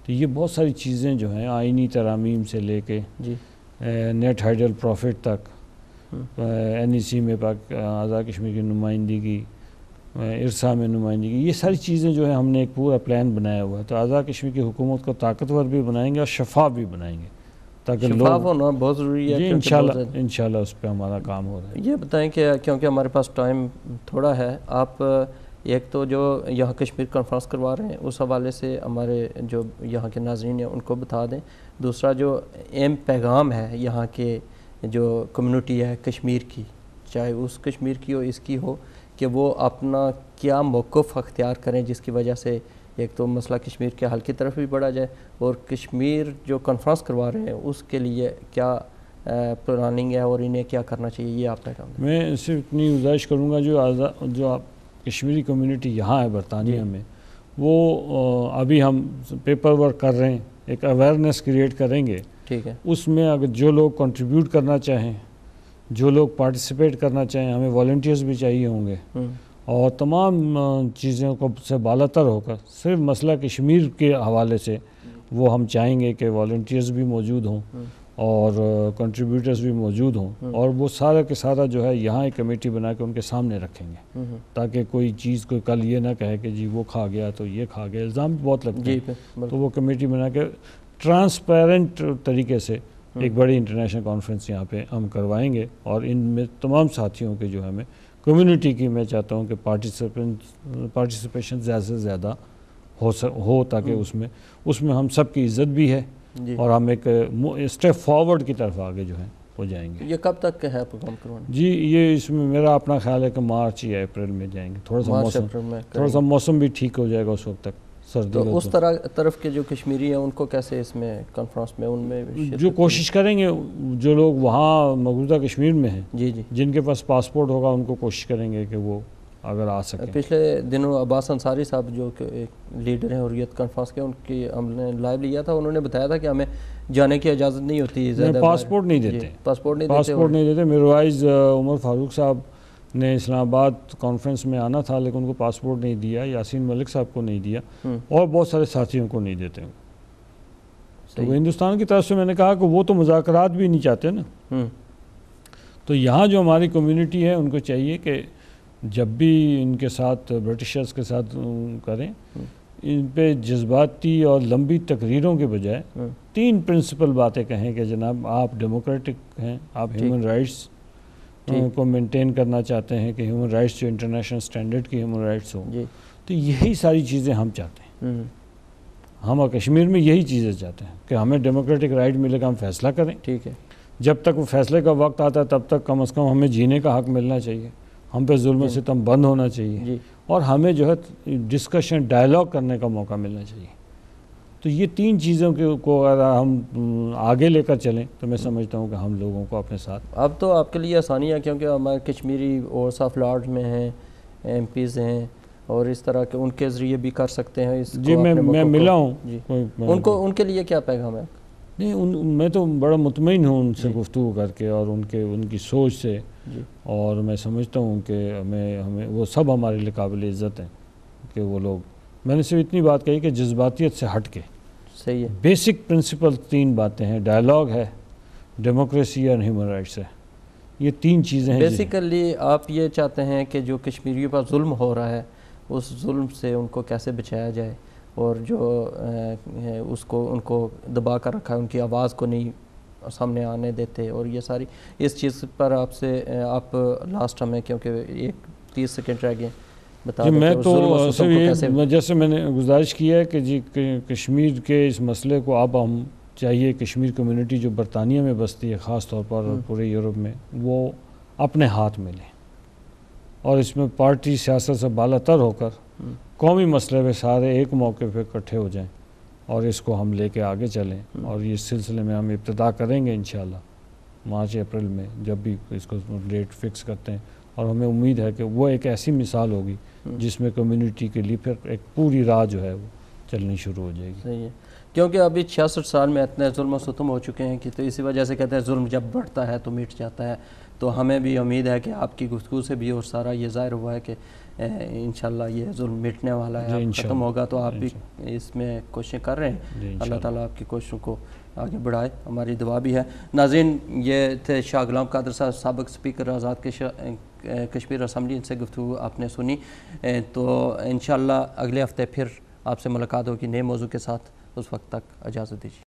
تو یہ بہت ساری چیزیں جو ہیں آئینی ترامیم سے لے کے نیٹ ہائیڈل پروفٹ تک، NEC میں آزاد کشمیر کی نمائندگی، ارسا میں نمائندگی، یہ ساری چیزیں جو ہیں ہم نے ایک پورا پلان بنایا ہوا ہے، تو آزاد کشمیر کی حکومت کو طاقتور بھی بنائیں گے اور شفاف بھی بنائیں گے، تاکہ شفاف ہونا بہت ضروری ہے۔ انشاءاللہ اس پہ ہمارا کام ہو رہا ہے۔ یہ بتائیں کہ کیونکہ ہمارے پاس ٹائم تھوڑا ہے، آپ ایک تو جو یہاں کشمیر کانفرنس کروا رہے ہیں اس حوالے سے ہمارے جو یہاں کے ناظرین ہیں ان کو بتا دیں، دوسرا جو اہم پیغام ہے یہاں کے جو کمیونٹی ہے کشمیر کی، چاہے اس کشمیر کی ہو اس کی ہو، کہ وہ اپنا کیا موقف اختیار کریں جس کی وجہ سے ایک تو مسئلہ کشمیر کے حل کی طرف بھی بڑھا جائے، اور کشمیر جو کانفرنس کروا رہے ہیں اس کے لیے کیا پلاننگ ہے اور انہیں کیا کرنا چاہیے، یہ آپ پیغام دیں۔ میں صرف اتنی گزارش کروں گا جو کشمیری کمیونٹی یہاں ہے برطانیہ میں، وہ ابھی ہم پیپر ورک کر رہے ہیں، ایک اویئرنیس کریٹ کریں گے، ٹھیک ہے، اس میں اگر جو لوگ کنٹریبیوٹ کرنا چاہیں، جو لوگ پارٹیسپیٹ کرنا چاہیں، ہمیں والنٹیئرز بھی چاہیے ہوں گے، اور تمام چیزوں کو سے بالاتر ہو کر صرف مسئلہ کشمیر کے حوالے سے وہ ہم چاہیں گے کہ والنٹیئرز بھی موجود ہوں اور کنٹریبیوٹرز بھی موجود ہوں، اور وہ سارا کے سارا جو ہے یہاں ایک کمیٹی بنا کے ان کے سامنے رکھیں گے، تاکہ کوئی چیز کوئی کل یہ نہ کہے کہ جی وہ کھا گیا تو یہ کھا گیا، الزام بہت لگتے ہیں، تو وہ کمیٹی بنا کے ٹرانسپیرنٹ طریقے سے ایک بڑی انٹرنیشنل کانفرنس یہاں پہ ہم کروائیں گے، اور ان میں تمام ساتھیوں کے جو ہے ہمیں کمیونٹی کی میں چاہتا ہوں کہ پارٹیسپیشن زیادہ سے زیادہ ہو تاکہ اس میں ہم سب کی عزت بھی ہے اور ہم ایک اسٹیپ فارورڈ کی طرف آگے جو ہے ہو جائیں گے۔ یہ کب تک ہے پروگرام کروانا؟ جی یہ اس میں میرا اپنا خیال ہے کہ مارچ یا اپریل میں جائیں گے، تھوڑا سا موسم بھی ٹھیک ہو جائے گا اس وقت تک، سردی تو اس طرف کے جو کشمیری ہیں ان کو کیسے اس میں کانفرنس میں ان میں جو کوشش کریں گے، جو لوگ وہاں مقبوضہ کشمیر میں ہیں جن کے پاس پاسپورٹ ہوگا ان کو کوشش کریں گے کہ وہ اگر آ سکیں۔ پچھلے دنوں عباس انصاری صاحب جو کہ ایک لیڈر ہیں حریت کانفرنس کے، ان کی ہم نے لائیو لیا تھا، انہوں نے بتایا تھا کہ ہمیں جانے کی اجازت نہیں ہوتی، پاسپورٹ نہیں دیتے، پاسپورٹ نہیں دیتے۔ میروائز عمر فاروق صاحب نے اسلام آباد کانفرنس میں آنا تھا لیکن ان کو پاسپورٹ نہیں دیا، یاسین ملک صاحب کو نہیں دیا، اور بہت سارے ساتھیوں کو نہیں دیتے۔ تو وہ ہندوستان کی طرف سے میں نے کہا کہ وہ تو مذاکرات بھی نہیں چاہتے نا، تو یہاں جو ہماری کمیونٹی ہے ان کو چاہیے کہ جب بھی ان کے ساتھ برٹشرز کے ساتھ کریں، ان پہ جذباتی اور لمبی تقریروں کے بجائے 3 پرنسپل باتیں کہیں کہ جناب آپ ڈیموکریٹک ہیں، آپ ہیومن رائٹس کو مینٹین کرنا چاہتے ہیں کہ ہیومن رائٹس جو انٹرنیشنل سٹینڈرڈ کی ہیومن رائٹس ہوں، تو یہی ساری چیزیں ہم چاہتے ہیں۔ ہم کشمیر میں یہی چیزیں چاہتے ہیں کہ ہمیں ڈیموکریٹک رائٹ ملے گا، ہم فیصلہ کریں، ٹھیک ہے، جب تک وہ فیصلے کا وقت آتا ہے تب تک کم از کم ہمیں جینے کا حق ملنا چاہیے، ہم پہ ظلم و ستم بند ہونا چاہیے، اور ہمیں جو ہے ڈسکشن ڈائلاگ کرنے کا موقع ملنا چاہیے۔ تو یہ 3 چیزوں کو اگر ہم آگے لے کر چلیں تو میں سمجھتا ہوں کہ ہم لوگوں کو اپنے ساتھ اب تو آپ کے لیے آسانی ہے کیونکہ ہمارے کشمیری ہاؤس آف لارڈز میں ہیں، ایم پیز ہیں، اور اس طرح کے ان کے ذریعے بھی کر سکتے ہیں اس کو۔ جی میں ملا ہوں ان کے لیے کیا پیغام ہے؟ نہیں میں تو بڑا مطمئن ہوں ان سے گفتگو کر کے اور ان کی سوچ سے، اور میں سمجھتا ہوں کہ ہمیں وہ سب ہمارے لیے قابل عزت ہیں کہ وہ لوگ، میں نے صرف اتنی بات کہی کہ جذباتیت سے ہٹ کے صحیح ہے، بیسک پرنسپل 3 باتیں ہیں، ڈائلاگ ہے، ڈیموکریسی اور ہیومن رائٹس ہے، یہ 3 چیزیں ہیں۔ بیسیکلی آپ یہ چاہتے ہیں کہ جو کشمیریوں پر ظلم ہو رہا ہے اس ظلم سے ان کو کیسے بچایا جائے، اور جو ان کو دبا کر رکھا ہے، ان کی آواز کو نہیں سامنے آنے دیتے، اور یہ ساری اس چیز پر آپ لاسٹ ہمیں کیونکہ 30 سیکنڈ رہ گئے بتا دیں۔ میں تو جیسے میں نے گزارش کی ہے کہ جی کشمیر کے اس مسئلے کو اب ہم چاہیے کشمیر کمیونٹی جو برطانیہ میں بستی ہے خاص طور پر اور پورے یورپ میں، وہ اپنے ہاتھ میں لیں، اور اس میں پارٹی سیاست سے بالاتر ہو کر قومی مسئلے پہ سارے ایک موقع پہ اکٹھے ہو جائیں اور اس کو ہم لے کے آگے چلیں، اور اس سلسلے میں ہم ابتدا کریں گے انشاءاللہ مارچ اپریل میں، جب بھی اس کو ڈیٹ فکس کرتے ہیں، اور ہمیں امید ہے کہ وہ ایک ایسی مثال ہوگی جس میں کمیونٹی کے لیے پھر ایک پوری راہ جو ہے وہ چلنی شروع ہو جائے گی۔ صحیح ہے، کیونکہ ابھی 66 سال میں اتنے ظلم و ستم ہو چکے ہیں کہ تو اسی وجہ سے کہتے ہیں ظلم جب بڑھتا ہے تو مٹ جاتا ہے، تو ہمیں بھی امید ہے کہ آپ کی گفتگو سے بھی اور سارا یہ ظاہر ہوا ہے کہ انشاءاللہ یہ ظلم مٹنے والا ہے، ختم ہوگا، تو آپ بھی اس میں کوششیں کر رہے ہیں، اللہ تعالیٰ آپ کی کوششوں کو آگے بڑھائے، ہماری دعا بھی ہے۔ ناظرین، یہ تھے شاہ غلام قادر صاحب، سابق اسپیکر آزاد کشمیر اسمبلی، ان سے گفتگو آپ نے سنی، تو انشاءاللہ اگلے ہفتے پھر آپ سے ملاقات ہوگی نئے موضوع کے ساتھ، اس وقت تک اجازت دیجیے۔